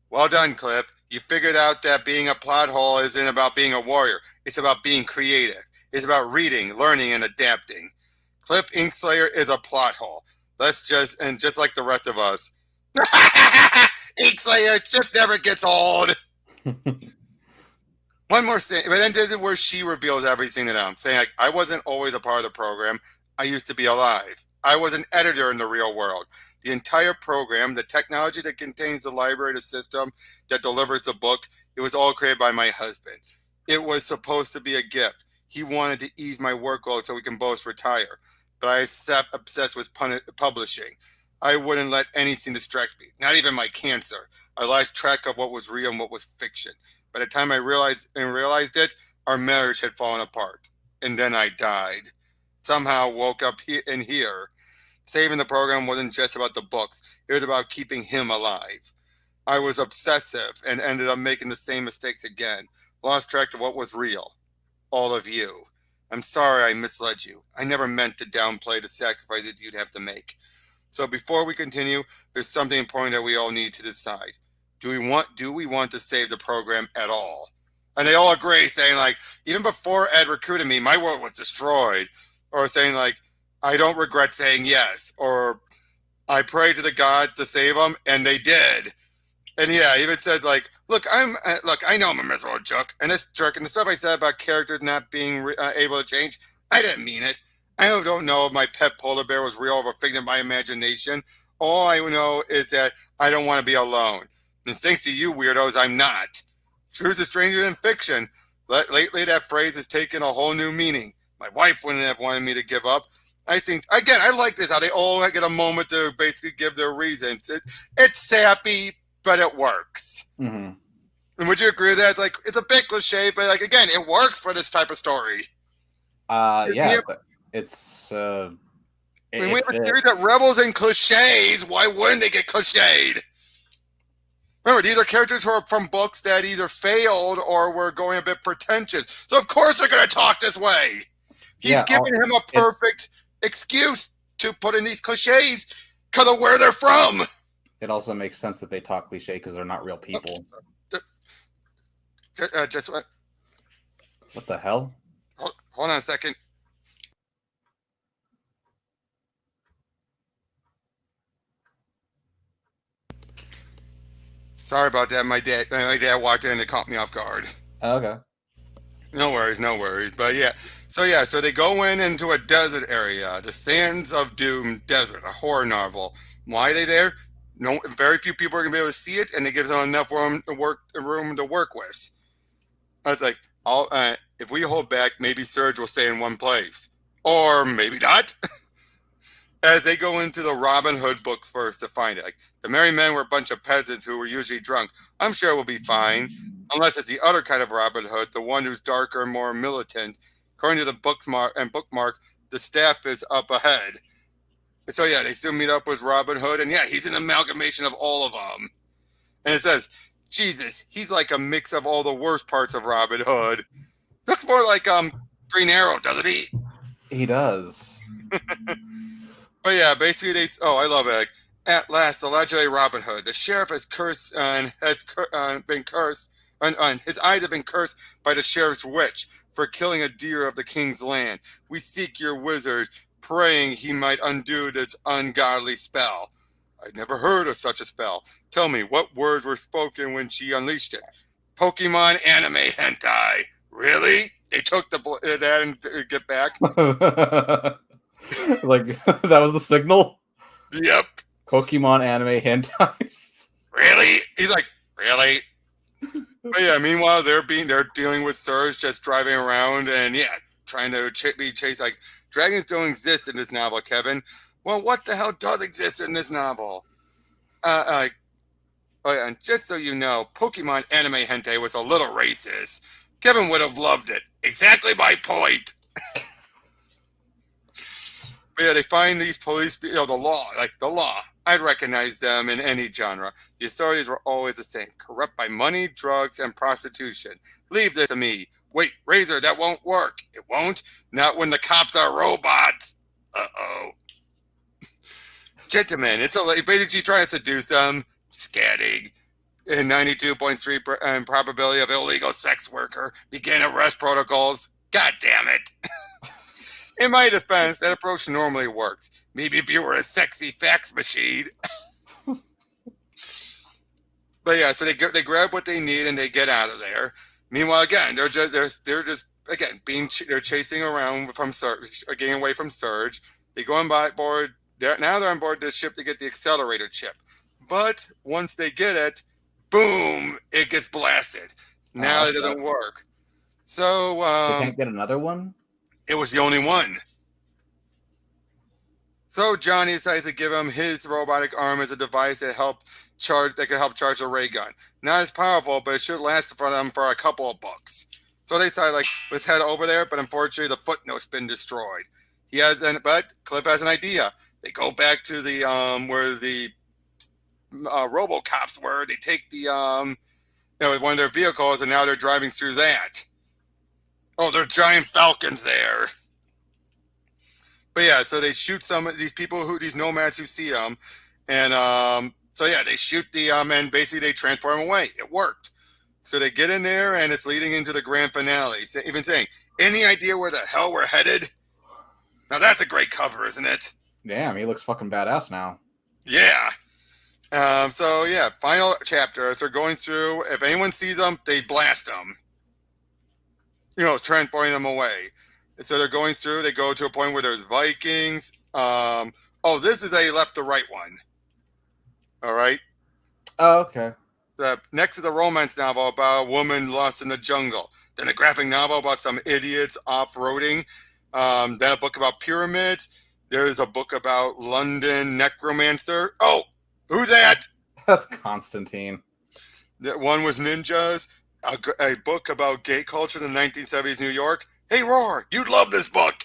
well done, Cliff. You figured out that being a plot hole isn't about being a warrior. It's about being creative. It's about reading, learning, and adapting. Cliff Inkslayer is a plot hole. Just like the rest of us. Inkslayer just never gets old. One more thing, but then this is where she reveals everything to them, saying, like, I wasn't always a part of the program. I used to be alive. I was an editor in the real world. The entire program, the technology that contains the library, the system that delivers the book, it was all created by my husband. It was supposed to be a gift. He wanted to ease my workload so we can both retire. But I was obsessed with publishing. I wouldn't let anything distract me, not even my cancer. I lost track of what was real and what was fiction. By the time I realized it, our marriage had fallen apart. And then I died. Somehow woke up in here. Saving the program wasn't just about the books. It was about keeping him alive. I was obsessive and ended up making the same mistakes again. Lost track of what was real. All of you. I'm sorry I misled you. I never meant to downplay the sacrifice that you'd have to make. So before we continue, there's something important that we all need to decide. Do we want to save the program at all? And they all agree, saying like, even before Ed recruited me, my world was destroyed. Or saying like, I don't regret saying yes. Or I prayed to the gods to save them, and they did. And yeah, he even said like, look, I know I'm a miserable jerk, and the stuff I said about characters not being able to change, I didn't mean it. I don't know if my pet polar bear was real or a figment of my imagination. All I know is that I don't want to be alone. And thanks to you weirdos, I'm not. Truth is stranger than fiction. Lately, that phrase has taken a whole new meaning. My wife wouldn't have wanted me to give up. I think, again, I like this, how they all get a moment to basically give their reasons. It's sappy, but it works. Mm-hmm. And would you agree with that? Like, it's a bit cliche, but like, again, it works for this type of story. Yeah, it's when we have a series that rebels in cliches, why wouldn't they get cliched? Remember, these are characters who are from books that either failed or were going a bit pretentious. So of course they're going to talk this way. He's giving him a perfect excuse to put in these cliches because of where they're from. It also makes sense that they talk cliche because they're not real people. Just what? What the hell? Hold on a second. Sorry about that. My dad walked in and caught me off guard. Okay. No worries. But yeah. So they go into a desert area, the Sands of Doom Desert, a horror novel. Why are they there? No, very few people are gonna be able to see it, and it gives them enough room to work with. I was like, if we hold back, maybe Surge will stay in one place, or maybe not. As they go into the Robin Hood book first to find it, like the merry men were a bunch of peasants who were usually drunk. I'm sure we'll be fine, unless it's the other kind of Robin Hood, the one who's darker and more militant. According to the bookmark, the staff is up ahead. And so yeah, they still meet up with Robin Hood, and yeah, he's an amalgamation of all of them. And it says, Jesus, he's like a mix of all the worst parts of Robin Hood. Looks more like Green Arrow, doesn't he? He does. But yeah, basically I love it. Like, at last, the legendary Robin Hood. The sheriff has cursed and has been cursed, and his eyes have been cursed by the sheriff's witch for killing a deer of the king's land. We seek your wizard, praying he might undo this ungodly spell. I'd never heard of such a spell. Tell me, what words were spoken when she unleashed it? Pokemon anime hentai. Really? They took that and get back? Like, that was the signal? Yep. Pokemon anime hentai. Really? He's like, really? But yeah, meanwhile, they're dealing with Surge just driving around and yeah, trying to be chased. Like, dragons don't exist in this novel, Kevin. Well, what the hell does exist in this novel? And just so you know, Pokemon anime hentai was a little racist. Kevin would have loved it. Exactly my point. But yeah, they find these police, the law. I'd recognize them in any genre. The authorities were always the same, corrupt by money, drugs, and prostitution. Leave this to me. Wait, Razor, that won't work. It won't? Not when the cops are robots. Uh-oh. Gentlemen, it's basically trying to seduce them, scatting, and 92.3% probability of illegal sex worker, begin arrest protocols. God damn it. In my defense, that approach normally works. Maybe if you were a sexy fax machine. But yeah, so they grab what they need and they get out of there. Meanwhile, again, they're chasing around from Surge, getting away from Surge. They go on board. They're on board this ship to get the accelerator chip. But once they get it, boom, it gets blasted. Now it doesn't work. So they can't get another one? it was the only one. So Johnny decides to give him his robotic arm as a device that can help charge a ray gun. Not as powerful, but it should last for them for a couple of bucks. So they decide, like, let's head over there, but unfortunately the footnote's been destroyed. But Cliff has an idea. They go back to the where the RoboCops were. They take the one of their vehicles, and now they're driving through that. Oh, there are giant falcons there. But yeah, so they shoot some of these people these nomads who see them, and so yeah, they shoot the and basically they transport them away. It worked. So they get in there, and it's leading into the grand finale. So even saying, any idea where the hell we're headed? Now that's a great cover, isn't it? Damn, he looks fucking badass now. Yeah. So yeah, final chapter. As they're going through, if anyone sees them, they blast them. Transporting them away. And so they're going through. They go to a point where there's Vikings. This is a left to right one. All right. Oh, okay. Next is a romance novel about a woman lost in the jungle. Then a graphic novel about some idiots off-roading. Then a book about pyramids. There's a book about London necromancer. Oh, who's that? That's Constantine. That one was ninjas. A book about gay culture in the 1970s New York. Hey, Roar, you'd love this book.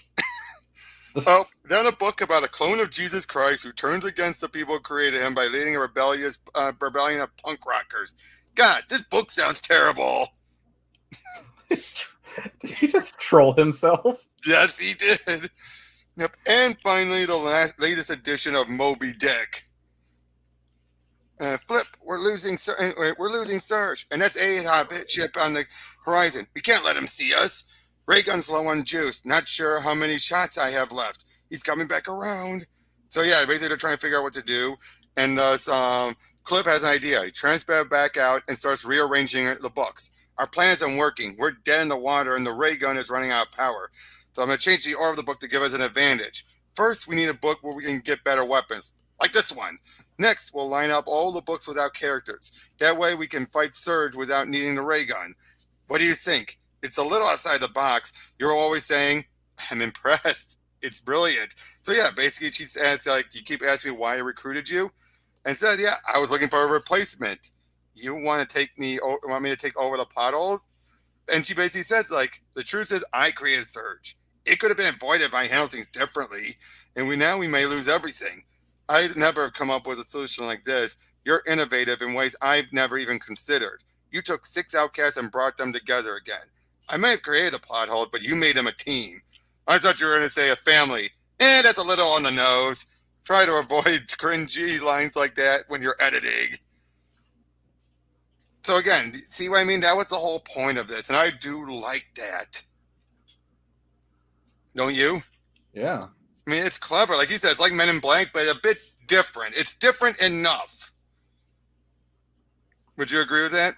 Then a book about a clone of Jesus Christ who turns against the people who created him by leading a rebellion of punk rockers. God, this book sounds terrible. Did he just troll himself? Yes, he did. Yep. And finally, the latest edition of Moby Dick. Flip, we're losing Surge, and that's a hot ship on the horizon. We can't let him see us. Raygun's low on juice. Not sure how many shots I have left. He's coming back around. So yeah, basically they're trying to figure out what to do. And thus, Cliff has an idea. He transfers back out and starts rearranging the books. Our plan isn't working. We're dead in the water, and the ray gun is running out of power. So I'm going to change the order of the book to give us an advantage. First, we need a book where we can get better weapons, like this one. Next, we'll line up all the books without characters. That way we can fight Surge without needing the ray gun. What do you think? It's a little outside the box. You're always saying, I'm impressed. It's brilliant. So yeah, basically she says, like, you keep asking me why I recruited you. And said, yeah, I was looking for a replacement. You want me to take over the potholes? And she basically says, like, the truth is I created Surge. It could have been avoided if I handled things differently. And we may lose everything. I'd never have come up with a solution like this. You're innovative in ways I've never even considered. You took 6 outcasts and brought them together again. I may have created a plot hole, but you made them a team. I thought you were going to say a family. That's a little on the nose. Try to avoid cringy lines like that when you're editing. So again, see what I mean? That was the whole point of this, and I do like that. Don't you? Yeah. I mean, it's clever. Like you said, it's like Men in Black, but a bit different. It's different enough. Would you agree with that?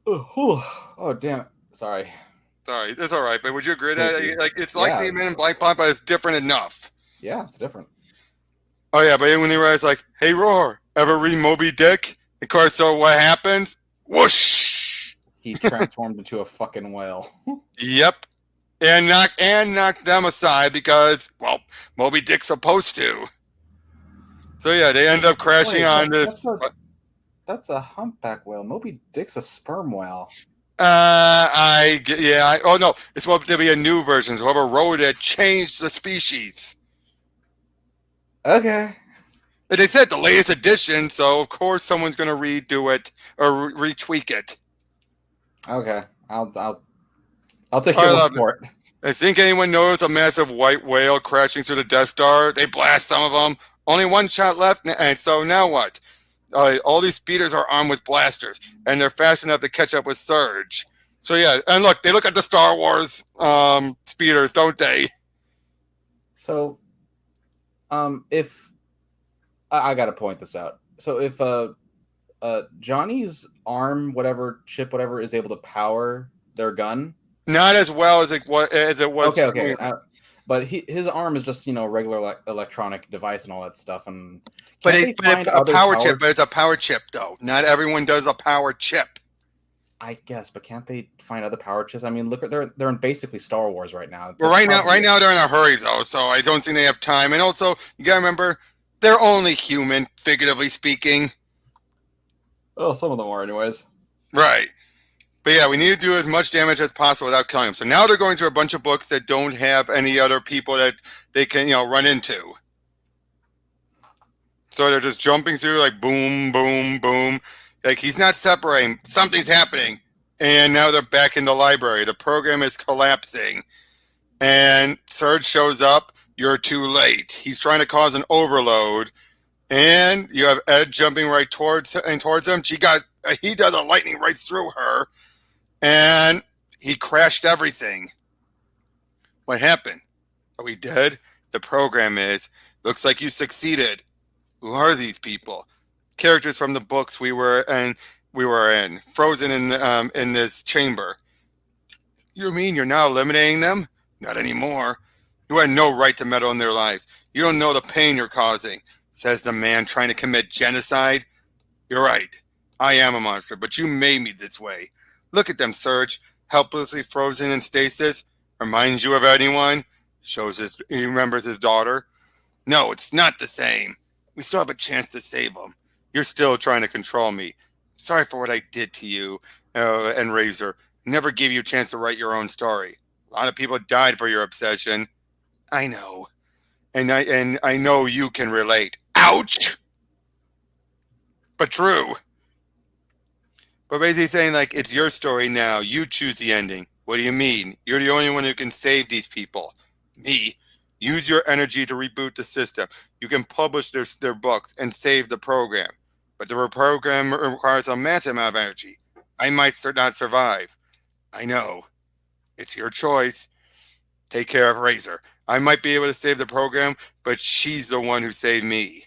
Oh damn. Sorry, that's all right. But would you agree with that? Like, it's like the Men in Black plot, but it's different enough. Yeah, it's different. Oh yeah, but when he writes like, "Hey Roar, ever read Moby Dick?" Of course, so what happens? Whoosh! He transformed into a fucking whale. Yep. And knock them aside because, well, Moby Dick's supposed to. So yeah, they end up crashing on this. That's a humpback whale. Moby Dick's a sperm whale. Oh no, it's supposed to be a new version. So whoever wrote it changed the species. Okay. But they said the latest edition, so of course someone's going to redo it or retweak it. Okay, I'll take your word for it. I think anyone knows a massive white whale crashing through the Death Star. They blast some of them. Only one shot left, and so now what? All these speeders are armed with blasters, and they're fast enough to catch up with Surge. So yeah, and look, they look at the Star Wars speeders, don't they? So, if I got to point this out, so if Johnny's arm, chip, whatever, is able to power their gun. Not as well as it was. Okay. But his arm is just a regular electronic device and all that stuff. And but it's a power chip. But it's a power chip, though. Not everyone does a power chip. I guess, but can't they find other power chips? I mean, look, they're in basically Star Wars right now. Well, right now they're in a hurry though, so I don't think they have time. And also, you gotta remember, they're only human, figuratively speaking. Oh, some of them are, anyways. Right. But yeah, we need to do as much damage as possible without killing them. So now they're going through a bunch of books that don't have any other people that they can, run into. So they're just jumping through like boom, boom, boom. Like he's not separating. Something's happening. And now they're back in the library. The program is collapsing. And Surge shows up. You're too late. He's trying to cause an overload. And you have Ed jumping right towards him. He does a lightning right through her. And he crashed everything. What happened? Are we dead? The program is. Looks like you succeeded. Who are these people? Characters from the books we were in, frozen in this chamber. You mean you're now eliminating them? Not anymore. You had no right to meddle in their lives. You don't know the pain you're causing, says the man trying to commit genocide. You're right. I am a monster, but you made me this way. Look at them, Surge, helplessly frozen in stasis. Reminds you of anyone? He remembers his daughter. No, it's not the same. We still have a chance to save them. You're still trying to control me. Sorry for what I did to you, and Razor. Never gave you a chance to write your own story. A lot of people died for your obsession. I know. And I know you can relate. Ouch! But true. But basically saying, like, it's your story now. You choose the ending. What do you mean? You're the only one who can save these people. Me? Use your energy to reboot the system. You can publish their books and save the program. But the program requires a massive amount of energy. I might not survive. I know. It's your choice. Take care of Razor. I might be able to save the program, but she's the one who saved me.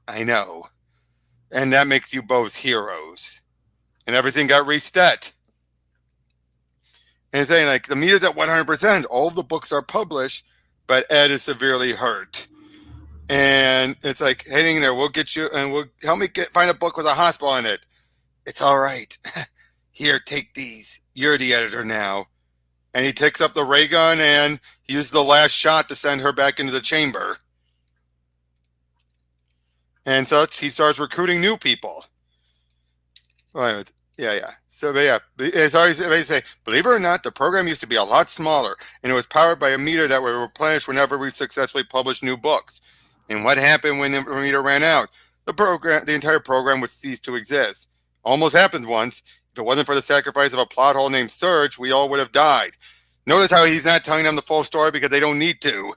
I know. And that makes you both heroes. And everything got reset. And it's saying, like, the meter's at 100%. All of the books are published, but Ed is severely hurt. And it's like, heading there, we'll get you, and we'll help me find a book with a hospital in it. It's all right. Here, take these. You're the editor now. And he takes up the ray gun and he uses the last shot to send her back into the chamber. And so he starts recruiting new people. Yeah. So, it's always, they say, believe it or not, the program used to be a lot smaller, and it was powered by a meter that would replenish whenever we successfully published new books. And what happened when the meter ran out? The entire program would cease to exist. Almost happened once. If it wasn't for the sacrifice of a plot hole named Surge, we all would have died. Notice how he's not telling them the full story because they don't need to.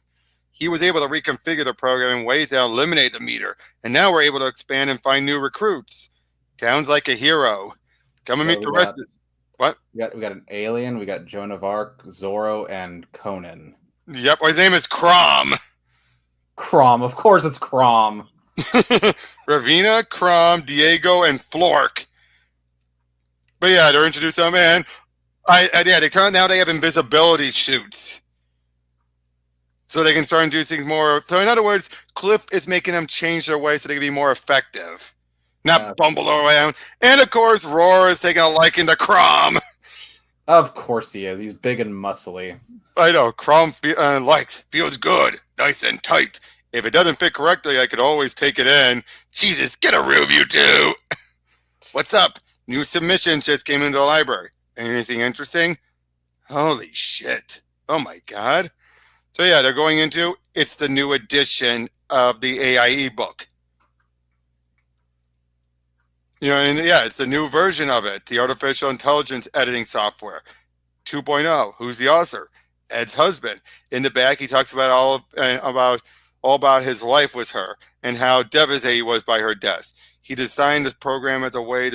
He was able to reconfigure the program in ways that eliminate the meter, and now we're able to expand and find new recruits. Sounds like a hero. Come and meet the rest of what? We got an alien, we got Joan of Arc, Zorro, and Conan. Yep, his name is Crom. Crom, of course it's Crom. Ravina, Crom, Diego, and Flork. But yeah, they're introduced them, and they turn out now they have invisibility shoots. So they can start to do things more. So in other words, Cliff is making them change their way so they can be more effective. Not bumble around. And of course, Roar is taking a liking to Crom. Of course he is. He's big and muscly. I know. Crom feels good. Nice and tight. If it doesn't fit correctly, I could always take it in. Jesus, get a room, you two. What's up? New submissions just came into the library. Anything interesting? Holy shit. Oh my God. So yeah, they're going into, it's the new edition of the AIE book. And yeah, it's the new version of it, the artificial intelligence editing software 2.0. Who's the author? Ed's husband. In the back, he talks about all about his life with her and how devastated he was by her death. He designed this program as a way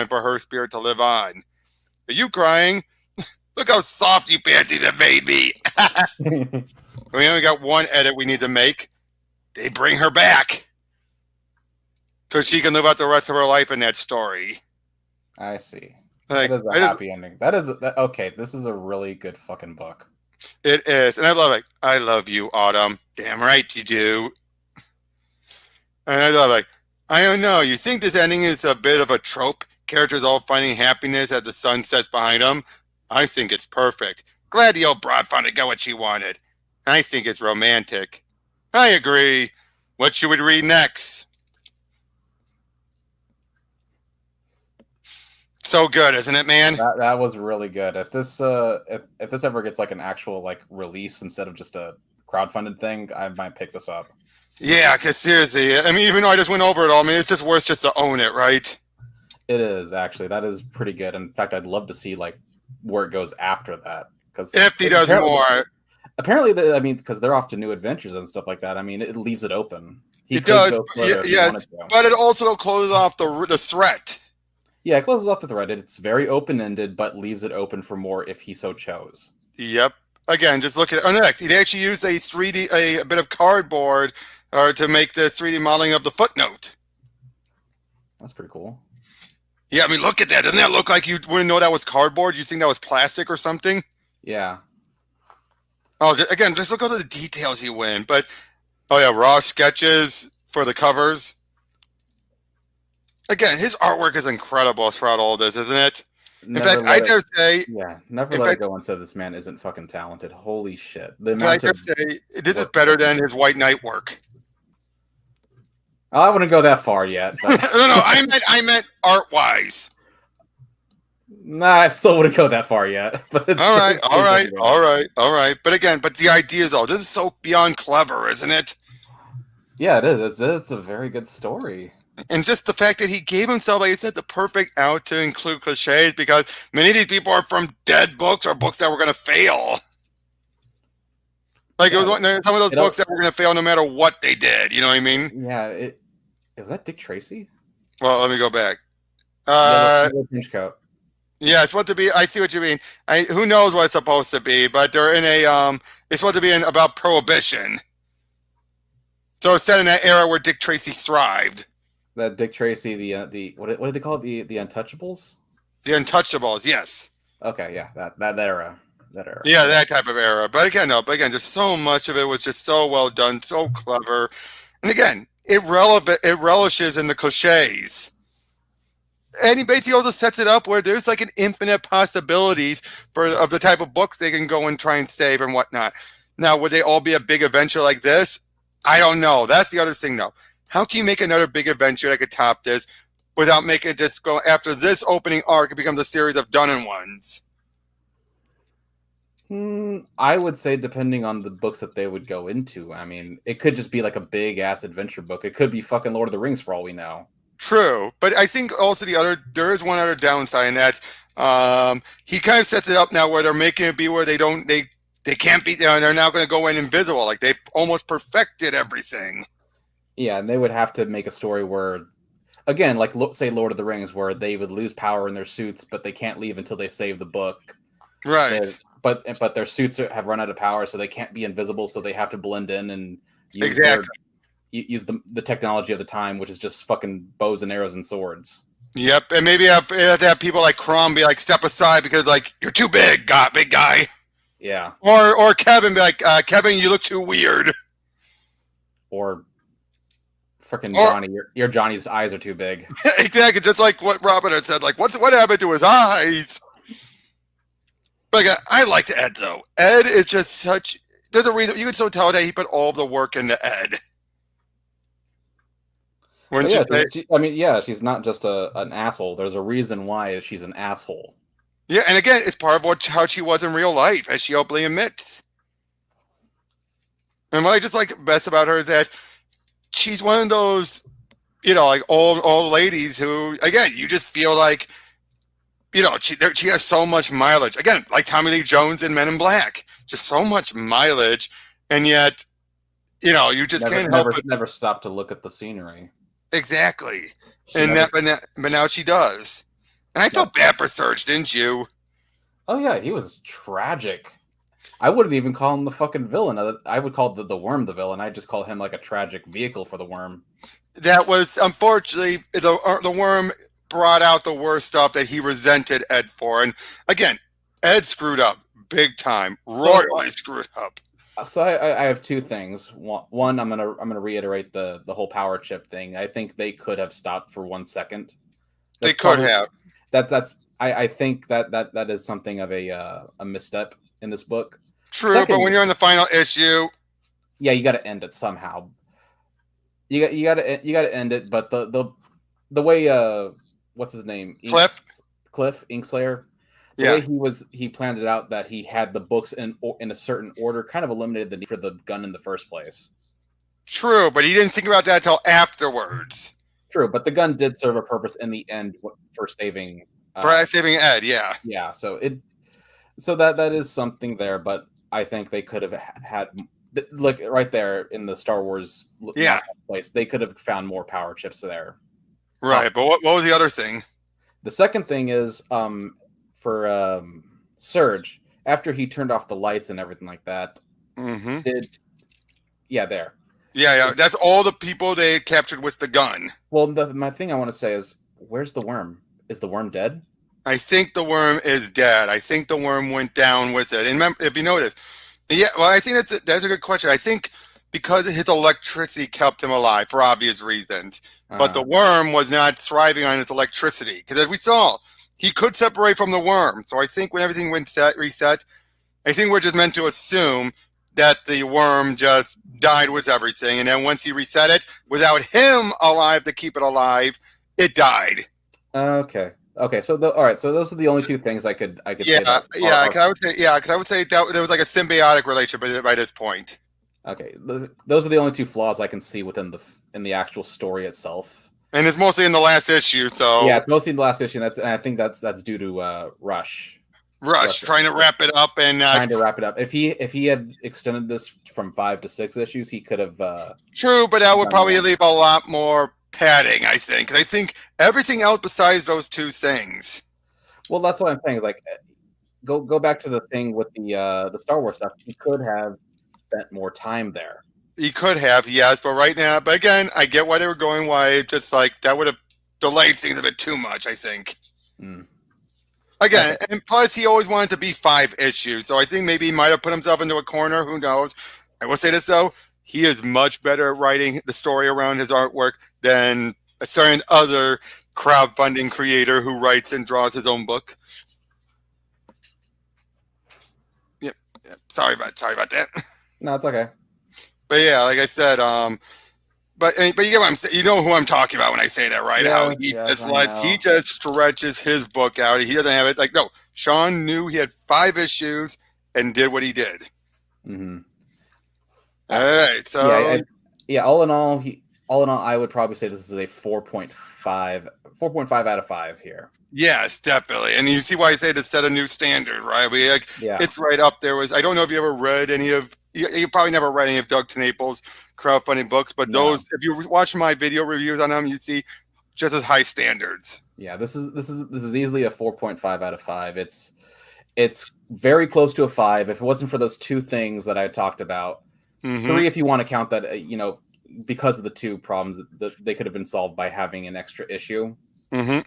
for her spirit to live on. Are you crying? Look how soft you panties have made me. We only got one edit we need to make. They bring her back. So she can live out the rest of her life in that story. I see. That is a happy ending. Okay, this is a really good fucking book. It is. And I love it. I love you, Autumn. Damn right you do. And I love it. I don't know. You think this ending is a bit of a trope? characters all finding happiness as the sun sets behind them. I think it's perfect. Glad the old broad finally got what she wanted. I think it's romantic. I agree. What should we read next? So good, isn't it, man? That was really good. If this ever gets like an actual like release instead of just a crowdfunded thing, I might pick this up. Yeah, because seriously, I mean, even though I just went over it all, I mean, it's just worth just to own it, right? It is actually. That is pretty good. In fact, I'd love to see like where it goes after that. Because if he does more, apparently, because they're off to new adventures and stuff like that. I mean, it leaves it open. It does, yes, but it also closes off the threat. Yeah, it closes off the thread. It's very open-ended, but leaves it open for more if he so chose. Yep. Again, just look at it. Next, he actually used a bit of cardboard to make the 3D modeling of the footnote. That's pretty cool. Yeah, I mean, look at that. Doesn't that look like you wouldn't know that was cardboard? You think that was plastic or something? Yeah. Oh, again, just look at all the details he went. But, oh yeah, raw sketches for the covers. Again, his artwork is incredible throughout all this, isn't it? In fact, I dare say... Yeah, never let it go and say this man isn't fucking talented. Holy shit. I dare say this is better than his White Knight work. I wouldn't go that far yet. But... no, I meant art-wise. Nah, I still wouldn't go that far yet. But all right. But again, the idea is all, this is so beyond clever, isn't it? Yeah, it is. It's a very good story. And just the fact that he gave himself, like I said, the perfect out to include cliches, because many of these people are from dead books or books that were going to fail. Like, yeah, it was some of those books that were going to fail no matter what they did. You know what I mean? Yeah. Was that Dick Tracy? Well, let me go back. Pinch coat. Yeah, it's supposed to be. I see what you mean. Who knows what it's supposed to be? But they're in a. It's supposed to be about prohibition. So it's set in that era where Dick Tracy thrived. That Dick Tracy, the what do they call it? The Untouchables? The Untouchables, yes. Okay, yeah, that era. Yeah, that type of era. But again, just so much of it was just so well done, so clever. And again, it relishes in the cliches. And he basically also sets it up where there's like an infinite possibilities of the type of books they can go and try and save and whatnot. Now, would they all be a big adventure like this? I don't know. That's the other thing, though. How can you make another big adventure that could top this without making it just go after this opening arc? It becomes a series of done-and-ones. I would say depending on the books that they would go into. I mean, it could just be like a big-ass adventure book. It could be fucking Lord of the Rings for all we know. True. But I think also there is one other downside, and that's he kind of sets it up now where they're making it be where they can't be there, and they're now going to go in invisible. Like, they've almost perfected everything. Yeah, and they would have to make a story where, again, like say Lord of the Rings, where they would lose power in their suits, but they can't leave until they save the book. Right. But their suits have run out of power, so they can't be invisible, so they have to blend in and use the technology of the time, which is just fucking bows and arrows and swords. Yep, and maybe have to have people like Crom be like, step aside because like you're too big, big guy. Yeah. Or Kevin be like, Kevin, you look too weird. Or freaking Johnny, your Johnny's eyes are too big. Exactly, just like what Robin had said. Like, what happened to his eyes? But I liked Ed though. Ed is just such. There's a reason you can so tell that he put all the work into Ed. Wouldn't you say? She's not just an asshole. There's a reason why she's an asshole. Yeah, and again, it's part of how she was in real life, as she openly admits. And what I just like best about her is that she's one of those, like old ladies who, again, you just feel like, she has so much mileage. Again, like Tommy Lee Jones in Men in Black, just so much mileage, and yet, you just can't help it. Never stop to look at the scenery. Exactly, but now she does, and I felt bad for Serge, didn't you? Oh yeah, he was tragic. I wouldn't even call him the fucking villain. I would call the worm the villain. I'd just call him like a tragic vehicle for the worm. That was, unfortunately, the worm brought out the worst stuff that he resented Ed for. And again, Ed screwed up big time, royally screwed up. So I have two things. One, I'm gonna reiterate the whole power chip thing. I think they could have stopped for 1 second. They could have. I think that is something of a misstep in this book. True, but when you're in the final issue, yeah, you got to end it somehow. You got to end it, but the way what's his name, Cliff Inkslayer, the way he planned it out, that he had the books in a certain order, kind of eliminated the need for the gun in the first place. True, but he didn't think about that until afterwards. True, but the gun did serve a purpose in the end for saving Ed. Yeah, so that is something there, but I think they could have had, like, right there in the Star Wars place, they could have found more power chips there. Right, but what was the other thing? The second thing is for Surge, after he turned off the lights and everything like that. Mm-hmm. There. Yeah, that's all the people they captured with the gun. Well, my thing I want to say is, where's the worm? Is the worm dead? I think the worm is dead. I think the worm went down with it. And remember, if you notice, I think that's a good question. I think because his electricity kept him alive for obvious reasons. But the worm was not thriving on its electricity. Because as we saw, he could separate from the worm. So I think when everything went reset, I think we're just meant to assume that the worm just died with everything. And then once he reset it, without him alive to keep it alive, it died. Okay. So all right. So those are the only two things I could say. Because I would say that there was like a symbiotic relationship by this point. Okay, those are the only two flaws I can see within the actual story itself. And it's mostly in the last issue, so yeah, it's mostly in the last issue. I think that's due to Rush trying to wrap it up and trying to wrap it up. If he had extended this from 5 to 6 issues, he could have. True, but that would probably leave a lot more padding, I think. I think everything else besides those two things. Well, that's what I'm saying. Is like, go back to the thing with the Star Wars stuff. He could have spent more time there. He could have, yes, but right now, but again, I get why they were going. Why just like that would have delayed things a bit too much, I think. Again, and plus he always wanted to be 5 issues, so I think maybe he might have put himself into a corner. Who knows? I will say this though. He is much better at writing the story around his artwork than a certain other crowdfunding creator who writes and draws his own book. Yep. Sorry about that. No, it's okay. But yeah, like I said, but you get what I'm saying. You know who I'm talking about when I say that, right? How he just stretches his book out. He doesn't have it. Like, no, Sean knew he had 5 issues and did what he did. Mm-hmm. All right, so all in all, I would probably say this is a 4.5 out of 5 here. Yes, definitely. And you see why I say to set a new standard, right? It's right up there. I don't know if you ever read any of. You probably never read any of Doug TenNapel's crowdfunding books, but those, if you watch my video reviews on them, you see just as high standards. Yeah, this is easily a 4.5 out of 5. It's very close to a 5. If it wasn't for those two things that I talked about, 3 if you want to count that, because of the two problems that they could have been solved by having an extra issue. Besides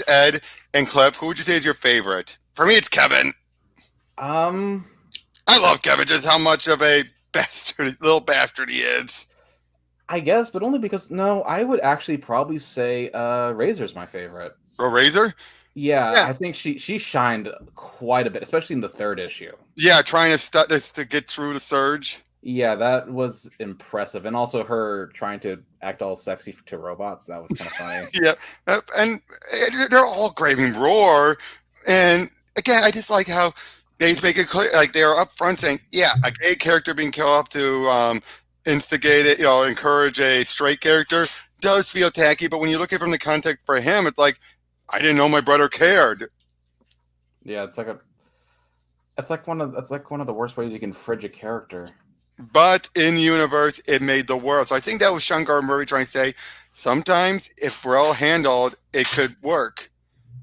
Ed and Cliff, who would you say is your favorite? For me, it's Kevin. I love Kevin, just how much of a little bastard he is. I guess, but only because I would actually probably say Razor's my favorite. Oh, Razor? Yeah, I think she shined quite a bit, especially in the 3rd issue. Yeah, trying to get through the Surge. Yeah, that was impressive, and also her trying to act all sexy to robots. That was kind of funny. Yeah, and they're all craving Roar, and again, I just like how they make it clear, like they're up front saying, yeah, a gay character being killed off to instigate it, encourage a straight character does feel tacky, but when you look at it from the context for him, it's like, I didn't know my brother cared. Yeah, it's like one of the worst ways you can fridge a character. But in universe, it made the world. So I think that was Shankar Murray trying to say, sometimes if well handled, it could work.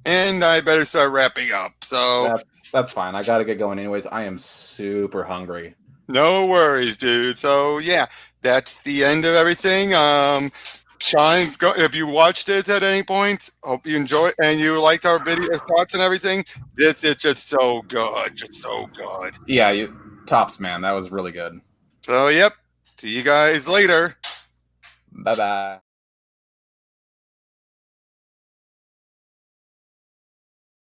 And I better start wrapping up. So that's fine. I got to get going anyways. I am super hungry. No worries, dude. So yeah, that's the end of everything. Sean, if you watched this at any point, hope you enjoy it and you liked our video thoughts and everything. This is just so good. Just so good. Yeah, tops, man. That was really good. So, yep. See you guys later. Bye-bye.